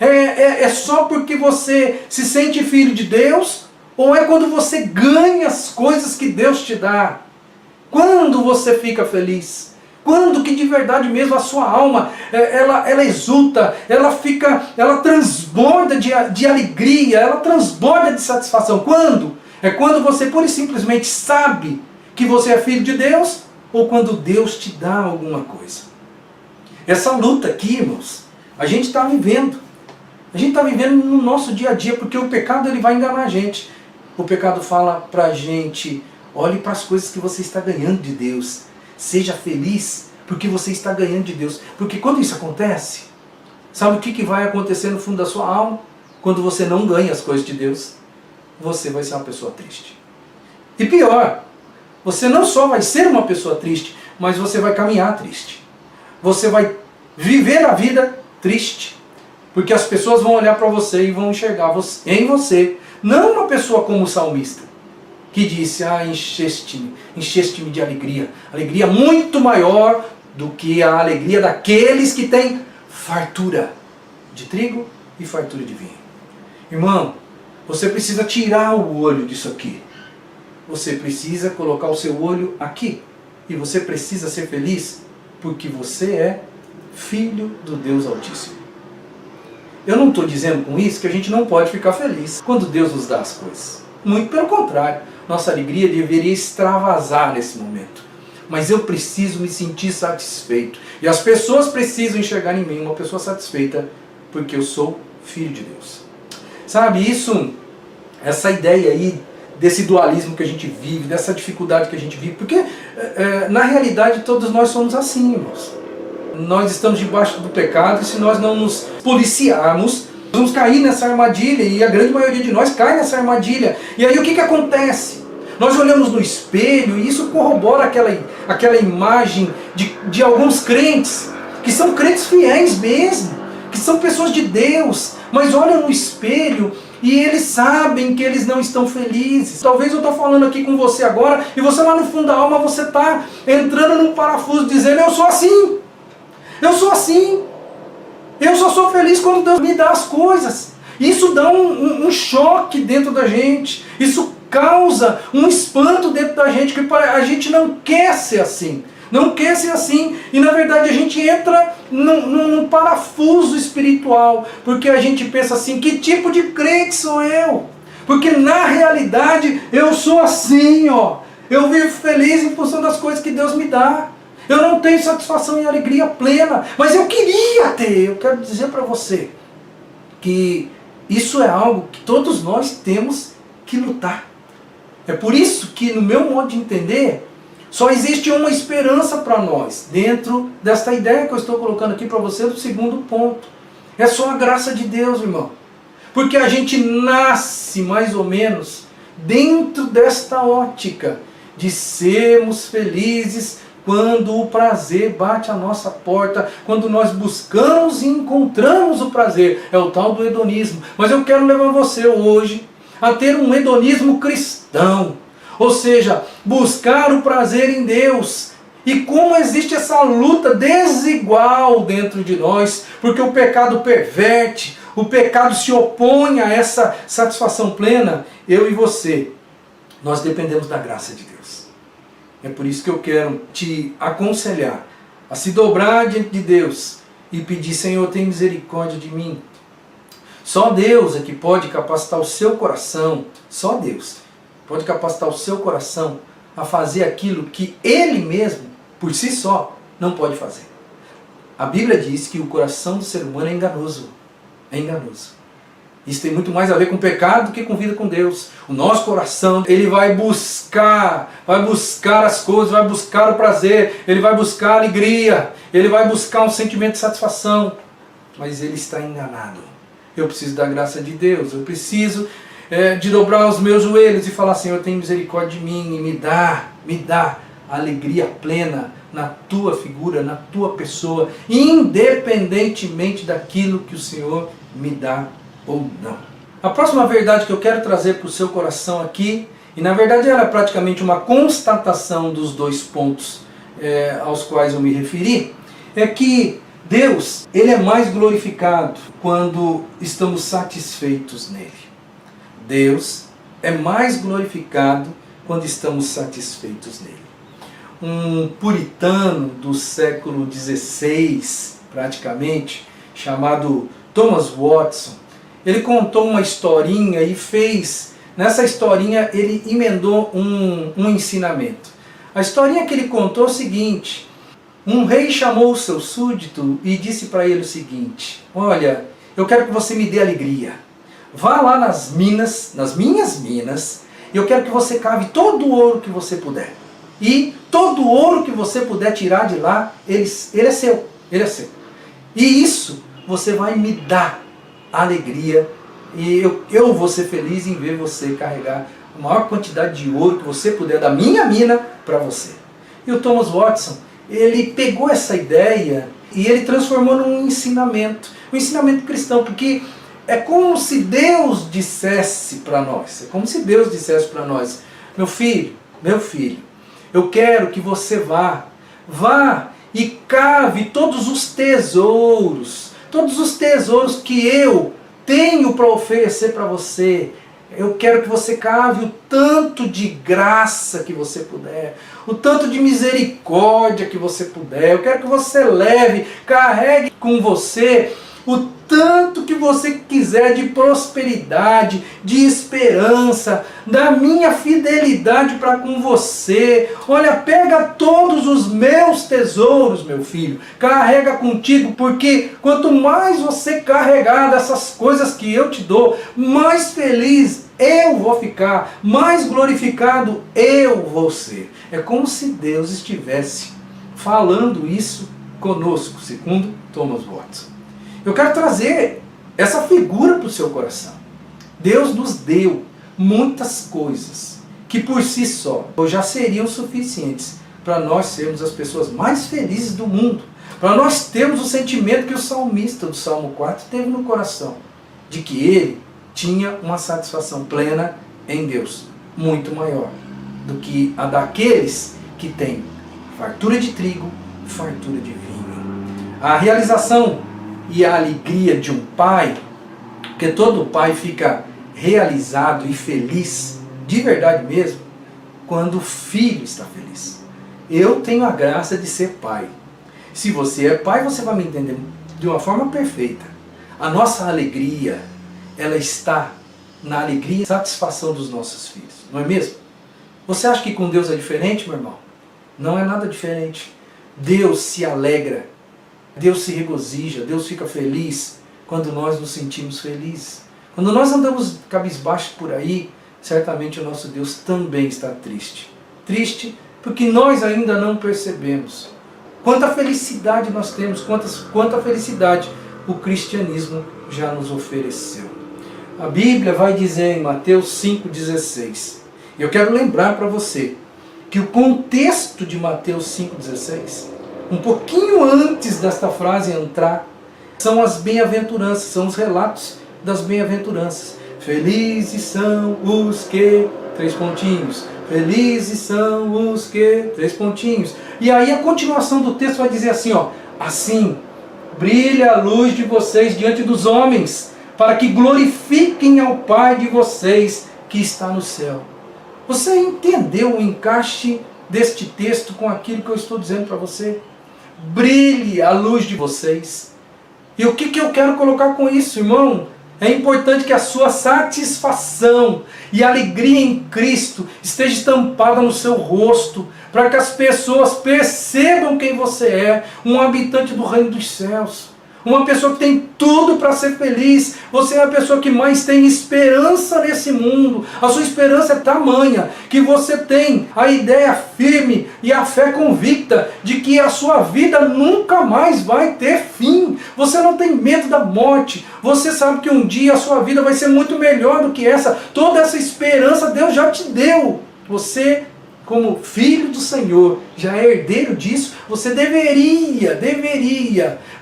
É só porque você se sente filho de Deus? Ou é quando você ganha as coisas que Deus te dá? Quando você fica feliz? Quando que de verdade mesmo a sua alma, ela exulta, ela transborda de alegria, ela transborda de satisfação. Quando? É quando você pura e simplesmente sabe que você é filho de Deus, ou quando Deus te dá alguma coisa. Essa luta aqui, irmãos, a gente está vivendo. A gente está vivendo no nosso dia a dia, porque o pecado ele vai enganar a gente. O pecado fala para a gente, olhe para as coisas que você está ganhando de Deus. Seja feliz porque você está ganhando de Deus. Porque quando isso acontece, sabe o que vai acontecer no fundo da sua alma? Quando você não ganha as coisas de Deus, você vai ser uma pessoa triste. E pior, você não só vai ser uma pessoa triste, mas você vai caminhar triste. Você vai viver a vida triste. Porque as pessoas vão olhar para você e vão enxergar em você, não uma pessoa como o salmista, que disse, encheste-me de alegria. Alegria muito maior do que a alegria daqueles que têm fartura de trigo e fartura de vinho. Irmão, você precisa tirar o olho disso aqui. Você precisa colocar o seu olho aqui. E você precisa ser feliz porque você é filho do Deus Altíssimo. Eu não estou dizendo com isso que a gente não pode ficar feliz quando Deus nos dá as coisas. Muito pelo contrário. Nossa alegria deveria extravasar nesse momento. Mas eu preciso me sentir satisfeito. E as pessoas precisam enxergar em mim uma pessoa satisfeita porque eu sou filho de Deus. Sabe, essa ideia aí desse dualismo que a gente vive, dessa dificuldade que a gente vive, porque na realidade todos nós somos assim, irmãos. Nós estamos debaixo do pecado e se nós não nos policiarmos, vamos cair nessa armadilha e a grande maioria de nós cai nessa armadilha. E aí o que acontece? Nós olhamos no espelho e isso corrobora aquela imagem de alguns crentes, que são crentes fiéis mesmo, que são pessoas de Deus, mas olham no espelho e eles sabem que eles não estão felizes. Talvez eu estou falando aqui com você agora e você lá no fundo da alma você está entrando num parafuso dizendo, eu sou assim, eu sou assim, eu só sou feliz quando Deus me dá as coisas. Isso dá um choque dentro da gente, isso causa um espanto dentro da gente, que a gente não quer ser assim. Não quer ser assim, e na verdade a gente entra num parafuso espiritual, porque a gente pensa assim, que tipo de crente sou eu? Porque na realidade eu sou assim, ó. Eu vivo feliz em função das coisas que Deus me dá. Eu não tenho satisfação e alegria plena, mas eu queria ter. Eu quero dizer para você que isso é algo que todos nós temos que lutar. É por isso que no meu modo de entender, só existe uma esperança para nós, dentro desta ideia que eu estou colocando aqui para você, do segundo ponto. É só a graça de Deus, irmão. Porque a gente nasce, mais ou menos, dentro desta ótica de sermos felizes quando o prazer bate a nossa porta, quando nós buscamos e encontramos o prazer. É o tal do hedonismo. Mas eu quero levar você hoje a ter um hedonismo cristão. Ou seja, buscar o prazer em Deus. E como existe essa luta desigual dentro de nós, porque o pecado perverte, o pecado se opõe a essa satisfação plena, eu e você, nós dependemos da graça de Deus. É por isso que eu quero te aconselhar a se dobrar diante de Deus e pedir: Senhor, tem misericórdia de mim. Só Deus é que pode capacitar o seu coração, só Deus pode capacitar o seu coração a fazer aquilo que Ele mesmo, por si só, não pode fazer. A Bíblia diz que o coração do ser humano é enganoso. É enganoso. Isso tem muito mais a ver com pecado do que com vida com Deus. O nosso coração, ele vai buscar as coisas, vai buscar o prazer, ele vai buscar a alegria, ele vai buscar um sentimento de satisfação. Mas ele está enganado. Eu preciso da graça de Deus, eu preciso de dobrar os meus joelhos e falar: Senhor, tem misericórdia de mim e me dá alegria plena na tua figura, na tua pessoa, independentemente daquilo que o Senhor me dá ou não. A próxima verdade que eu quero trazer para o seu coração aqui, e na verdade era praticamente uma constatação dos dois pontos aos quais eu me referi, é que Deus, ele é mais glorificado quando estamos satisfeitos nele. Deus é mais glorificado quando estamos satisfeitos nele. Um puritano do século XVI, praticamente, chamado Thomas Watson, ele contou uma historinha e nessa historinha ele emendou um ensinamento. A historinha que ele contou é o seguinte: um rei chamou o seu súdito e disse para ele o seguinte: olha, eu quero que você me dê alegria. Vá lá nas minhas minas, e eu quero que você cave todo o ouro que você puder. E todo o ouro que você puder tirar de lá, ele é seu. E isso você vai me dar alegria, e eu vou ser feliz em ver você carregar a maior quantidade de ouro que você puder da minha mina para você. E o Thomas Watson, ele pegou essa ideia e ele transformou num ensinamento, um ensinamento cristão, porque é como se Deus dissesse para nós, meu filho, eu quero que você vá e cave todos os tesouros que eu tenho para oferecer para você. Eu quero que você cave o tanto de graça que você puder, o tanto de misericórdia que você puder. Eu quero que você carregue com você o tanto que você quiser de prosperidade, de esperança, da minha fidelidade para com você. Olha, pega todos os meus tesouros, meu filho, carrega contigo, porque quanto mais você carregar dessas coisas que eu te dou, mais feliz eu vou ficar, mais glorificado eu vou ser. É como se Deus estivesse falando isso conosco, segundo Thomas Watson. Eu quero trazer essa figura para o seu coração. Deus nos deu muitas coisas que por si só já seriam suficientes para nós sermos as pessoas mais felizes do mundo, para nós termos o sentimento que o salmista do Salmo 4 teve no coração, de que ele tinha uma satisfação plena em Deus, muito maior do que a daqueles que têm fartura de trigo e fartura de vinho. A realização e a alegria de um pai, porque todo pai fica realizado e feliz, de verdade mesmo, quando o filho está feliz. Eu tenho a graça de ser pai. Se você é pai, você vai me entender de uma forma perfeita. A nossa alegria, ela está na alegria e satisfação dos nossos filhos, não é mesmo? Você acha que com Deus é diferente, meu irmão? Não é nada diferente. Deus se alegra, Deus se regozija, Deus fica feliz quando nós nos sentimos felizes. Quando nós andamos cabisbaixo por aí, certamente o nosso Deus também está triste. Triste porque nós ainda não percebemos quanta felicidade nós temos, quanta felicidade o cristianismo já nos ofereceu. A Bíblia vai dizer em Mateus 5,16, e eu quero lembrar para você, que o contexto de Mateus 5,16, um pouquinho antes desta frase entrar, são as bem-aventuranças, são os relatos das bem-aventuranças. Felizes são os que... 3 pontinhos. Felizes são os que... 3 pontinhos. E aí a continuação do texto vai dizer assim, ó. Assim, brilha a luz de vocês diante dos homens, para que glorifiquem ao Pai de vocês que está no céu. Você entendeu o encaixe deste texto com aquilo que eu estou dizendo para você? Brilhe a luz de vocês. E o que eu quero colocar com isso, irmão? É importante que a sua satisfação e alegria em Cristo esteja estampada no seu rosto, para que as pessoas percebam quem você é, um habitante do reino dos céus. Uma pessoa que tem tudo para ser feliz. Você é a pessoa que mais tem esperança nesse mundo. A sua esperança é tamanha que você tem a ideia firme e a fé convicta de que a sua vida nunca mais vai ter fim. Você não tem medo da morte. Você sabe que um dia a sua vida vai ser muito melhor do que essa. Toda essa esperança Deus já te deu. Você, como filho do Senhor, já é herdeiro disso, você deveria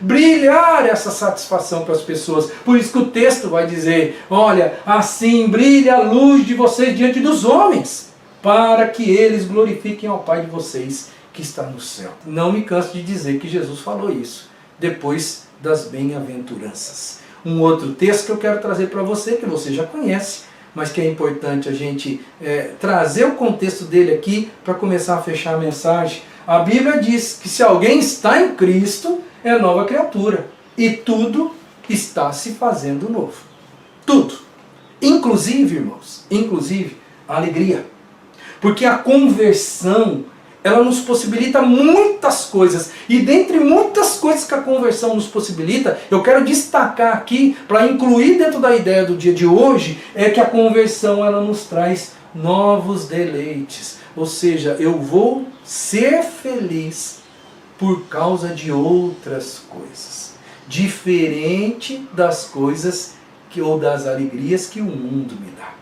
brilhar essa satisfação para as pessoas. Por isso que o texto vai dizer, olha, assim brilha a luz de vocês diante dos homens, para que eles glorifiquem ao Pai de vocês que está no céu. Não me canso de dizer que Jesus falou isso, depois das bem-aventuranças. Um outro texto que eu quero trazer para você, que você já conhece, mas que é importante a gente trazer o contexto dele aqui para começar a fechar a mensagem. A Bíblia diz que se alguém está em Cristo, é nova criatura. E tudo está se fazendo novo. Tudo. Inclusive, irmãos, a alegria. Porque a conversão, ela nos possibilita muitas coisas. E dentre muitas coisas que a conversão nos possibilita, eu quero destacar aqui, para incluir dentro da ideia do dia de hoje, é que a conversão ela nos traz novos deleites. Ou seja, eu vou ser feliz por causa de outras coisas. Diferente das coisas ou das alegrias que o mundo me dá.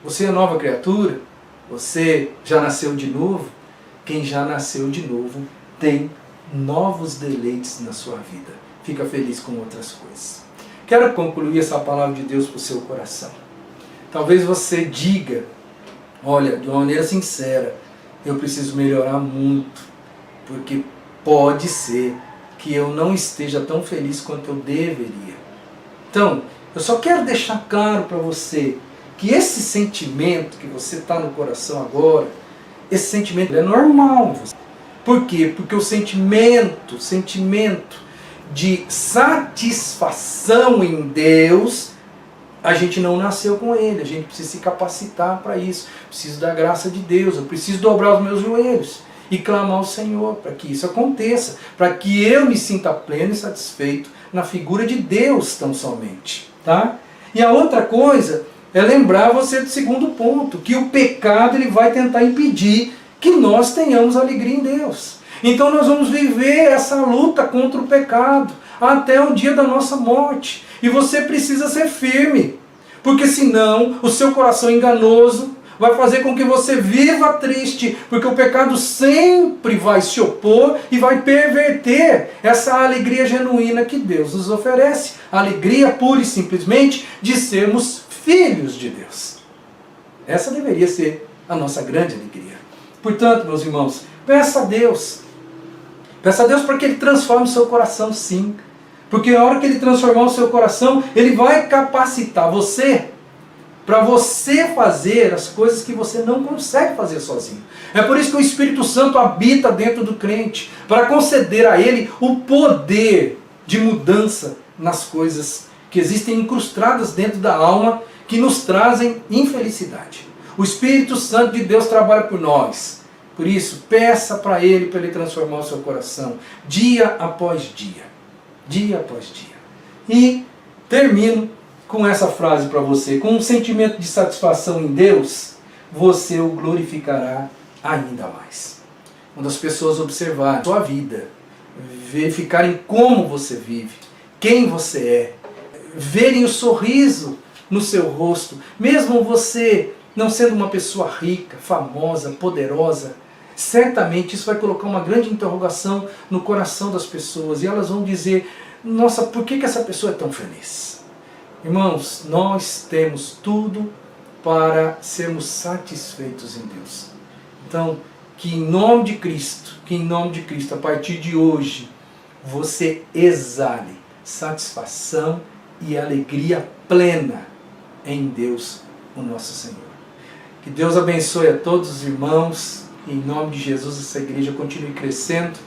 Você é nova criatura? Você já nasceu de novo? Quem já nasceu de novo tem novos deleites na sua vida. Fica feliz com outras coisas. Quero concluir essa palavra de Deus para o seu coração. Talvez você diga, olha, de uma maneira sincera, eu preciso melhorar muito, porque pode ser que eu não esteja tão feliz quanto eu deveria. Então, eu só quero deixar claro para você que esse sentimento que você está no coração agora, esse sentimento é normal. Por quê? Porque o sentimento de satisfação em Deus, a gente não nasceu com ele, a gente precisa se capacitar para isso. Preciso da graça de Deus, eu preciso dobrar os meus joelhos e clamar ao Senhor para que isso aconteça, para que eu me sinta pleno e satisfeito na figura de Deus tão somente. Tá? E a outra coisa é lembrar você do segundo ponto, que o pecado ele vai tentar impedir que nós tenhamos alegria em Deus. Então nós vamos viver essa luta contra o pecado até o dia da nossa morte. E você precisa ser firme, porque senão o seu coração enganoso vai fazer com que você viva triste, porque o pecado sempre vai se opor e vai perverter essa alegria genuína que Deus nos oferece. A alegria pura e simplesmente de sermos filhos de Deus. Essa deveria ser a nossa grande alegria. Portanto, meus irmãos, peça a Deus. Peça a Deus para que Ele transforme o seu coração, sim. Porque a hora que Ele transformar o seu coração, Ele vai capacitar você para você fazer as coisas que você não consegue fazer sozinho. É por isso que o Espírito Santo habita dentro do crente, para conceder a ele o poder de mudança nas coisas que existem incrustadas dentro da alma, que nos trazem infelicidade. O Espírito Santo de Deus trabalha por nós. Por isso, peça para Ele transformar o seu coração, dia após dia. Dia após dia. E termino com essa frase para você. Com um sentimento de satisfação em Deus, você o glorificará ainda mais. Quando as pessoas observarem a sua vida, verificarem como você vive, quem você é, verem o sorriso no seu rosto, mesmo você não sendo uma pessoa rica, famosa, poderosa, certamente isso vai colocar uma grande interrogação no coração das pessoas. E elas vão dizer, nossa, por que essa pessoa é tão feliz? Irmãos, nós temos tudo para sermos satisfeitos em Deus. Então, que em nome de Cristo, a partir de hoje, você exale satisfação e alegria plena em Deus, o nosso Senhor. Que Deus abençoe a todos os irmãos, e em nome de Jesus essa igreja continue crescendo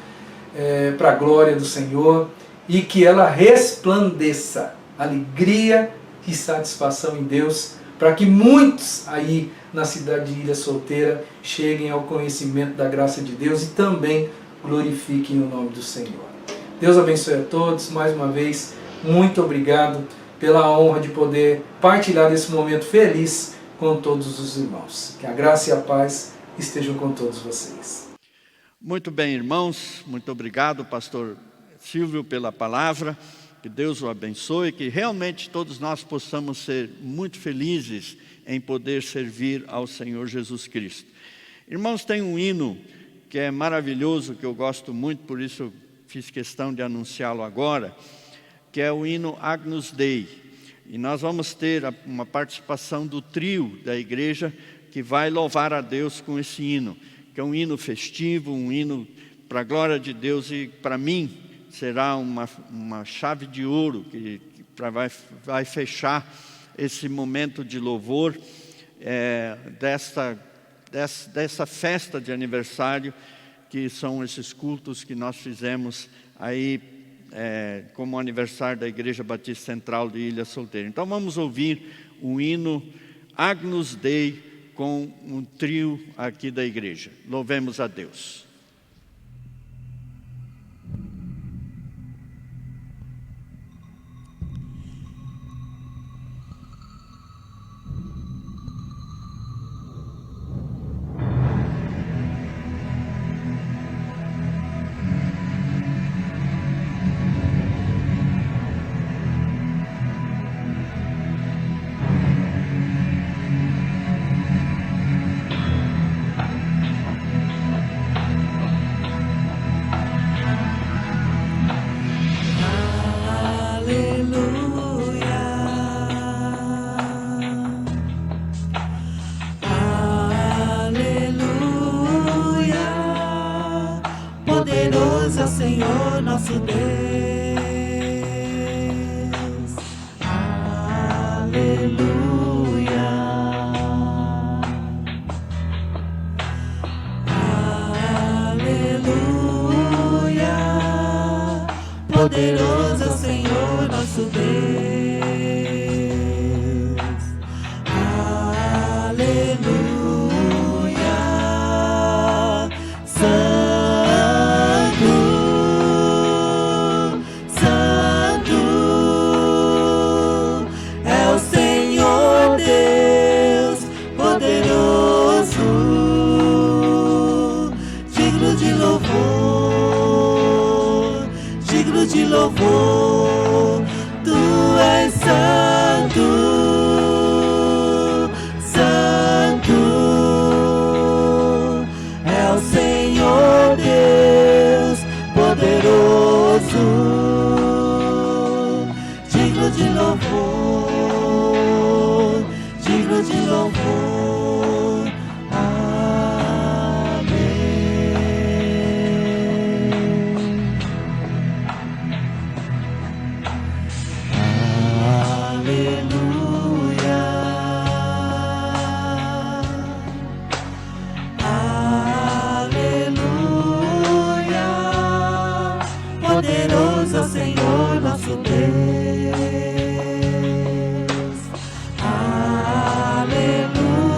para a glória do Senhor, e que ela resplandeça alegria e satisfação em Deus, para que muitos aí na cidade de Ilha Solteira cheguem ao conhecimento da graça de Deus e também glorifiquem o nome do Senhor. Deus abençoe a todos, mais uma vez, muito obrigado pela honra de poder partilhar desse momento feliz com todos os irmãos. Que a graça e a paz estejam com todos vocês. Muito bem, irmãos, muito obrigado, pastor Silvio, pela palavra. Que Deus o abençoe, que realmente todos nós possamos ser muito felizes em poder servir ao Senhor Jesus Cristo. Irmãos, tem um hino que é maravilhoso, que eu gosto muito, por isso fiz questão de anunciá-lo agora, que é o hino Agnus Dei. E nós vamos ter uma participação do trio da igreja que vai louvar a Deus com esse hino, que é um hino festivo, um hino para a glória de Deus, e para mim será uma chave de ouro que vai fechar esse momento de louvor dessa festa de aniversário, que são esses cultos que nós fizemos aí como aniversário da Igreja Batista Central de Ilha Solteira. Então vamos ouvir o hino Agnus Dei com um trio aqui da igreja. Louvemos a Deus. Poderoso é o Senhor nosso Deus. Aleluia. Aleluia. Poderoso é o Senhor nosso Deus. Aleluia. De louvor, tu és santo, santo, é o Senhor Deus poderoso, digno de louvor, digno de louvor. Poderoso é o Senhor nosso Deus. Aleluia.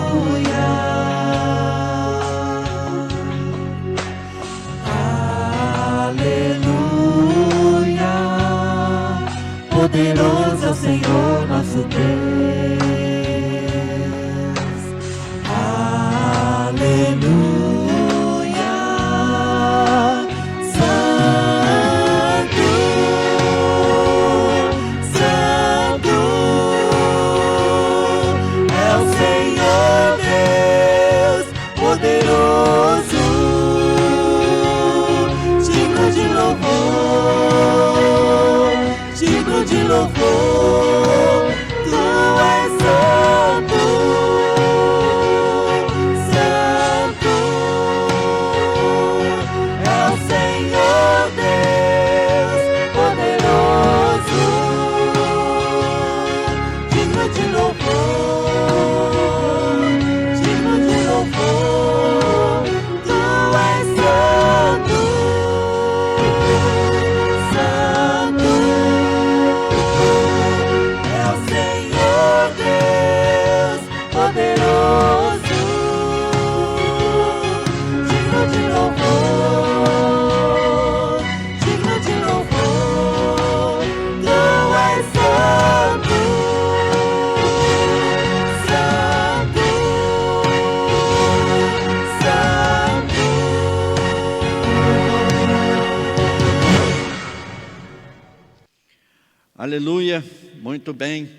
Aleluia, muito bem.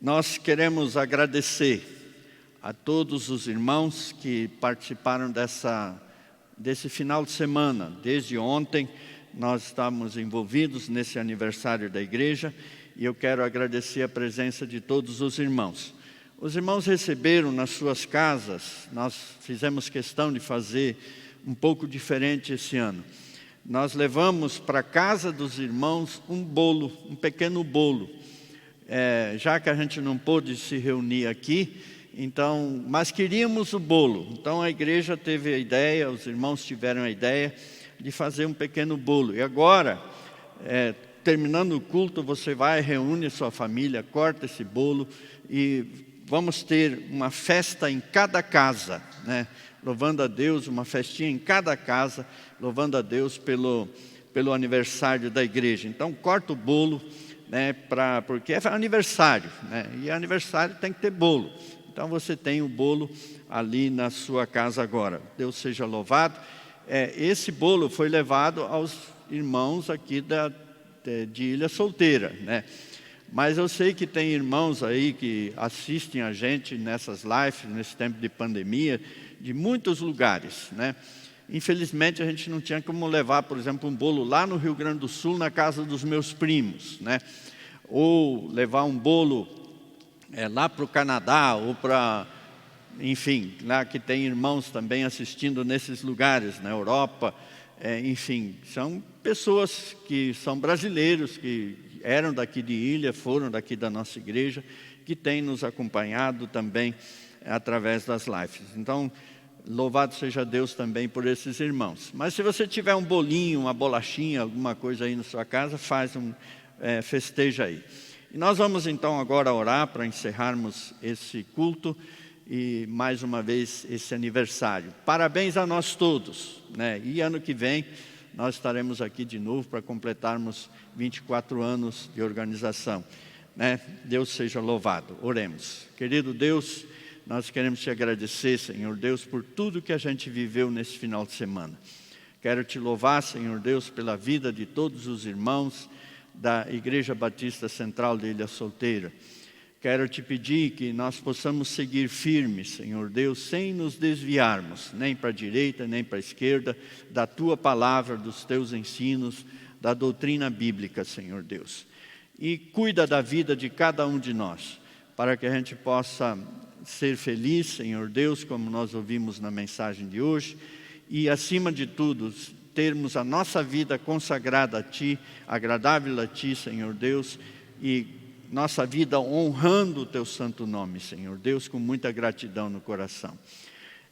Nós queremos agradecer a todos os irmãos que participaram desse final de semana. Desde ontem nós estamos envolvidos nesse aniversário da igreja e eu quero agradecer a presença de todos os irmãos. Os irmãos receberam nas suas casas, nós fizemos questão de fazer um pouco diferente esse ano. Nós levamos para a casa dos irmãos um bolo, um pequeno bolo. Já que a gente não pôde se reunir aqui, então, mas queríamos o bolo. Então a igreja teve a ideia, os irmãos tiveram a ideia de fazer um pequeno bolo. E agora, terminando o culto, você vai, reúne sua família, corta esse bolo e vamos ter uma festa em cada casa, né? Louvando a Deus, uma festinha em cada casa, louvando a Deus pelo aniversário da igreja. Então, corta o bolo, né, porque é aniversário, né? E aniversário tem que ter bolo. Então, você tem o bolo ali na sua casa agora. Deus seja louvado. Esse bolo foi levado aos irmãos aqui de Ilha Solteira, né? Mas eu sei que tem irmãos aí que assistem a gente nessas lives, nesse tempo de pandemia, de muitos lugares, né? Infelizmente, a gente não tinha como levar, por exemplo, um bolo lá no Rio Grande do Sul, na casa dos meus primos, né? Ou levar um bolo lá para o Canadá, ou para, enfim, lá que tem irmãos também assistindo nesses lugares, na Europa, enfim, são pessoas que são brasileiros, que eram daqui de Ilha, foram daqui da nossa igreja, que têm nos acompanhado também através das lives. Então, louvado seja Deus também por esses irmãos. Mas se você tiver um bolinho, uma bolachinha, alguma coisa aí na sua casa, festeja aí. E nós vamos então agora orar para encerrarmos esse culto e mais uma vez esse aniversário. Parabéns a nós todos, né? E ano que vem nós estaremos aqui de novo para completarmos 24 anos de organização, né? Deus seja louvado. Oremos. Querido Deus, nós queremos te agradecer, Senhor Deus, por tudo que a gente viveu nesse final de semana. Quero te louvar, Senhor Deus, pela vida de todos os irmãos da Igreja Batista Central de Ilha Solteira. Quero te pedir que nós possamos seguir firmes, Senhor Deus, sem nos desviarmos, nem para a direita, nem para a esquerda, da Tua palavra, dos Teus ensinos, da doutrina bíblica, Senhor Deus. E cuida da vida de cada um de nós, para que a gente possa ser feliz, Senhor Deus, como nós ouvimos na mensagem de hoje, e acima de tudo, termos a nossa vida consagrada a Ti, agradável a Ti, Senhor Deus, e nossa vida honrando o Teu santo nome, Senhor Deus, com muita gratidão no coração.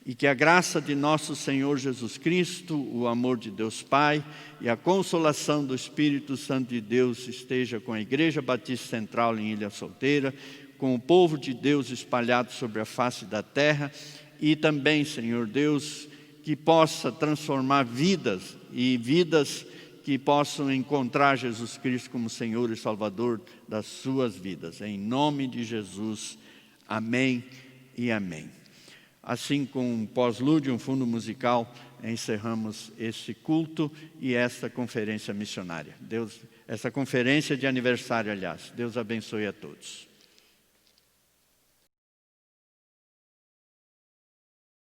E que a graça de nosso Senhor Jesus Cristo, o amor de Deus Pai e a consolação do Espírito Santo de Deus esteja com a Igreja Batista Central em Ilha Solteira, com o povo de Deus espalhado sobre a face da terra e também, Senhor Deus, que possa transformar vidas e vidas que possam encontrar Jesus Cristo como Senhor e Salvador das suas vidas. Em nome de Jesus, amém e amém. Assim, com um pós-lúdio, um fundo musical, encerramos esse culto e esta conferência missionária. Essa conferência de aniversário, aliás. Deus abençoe a todos.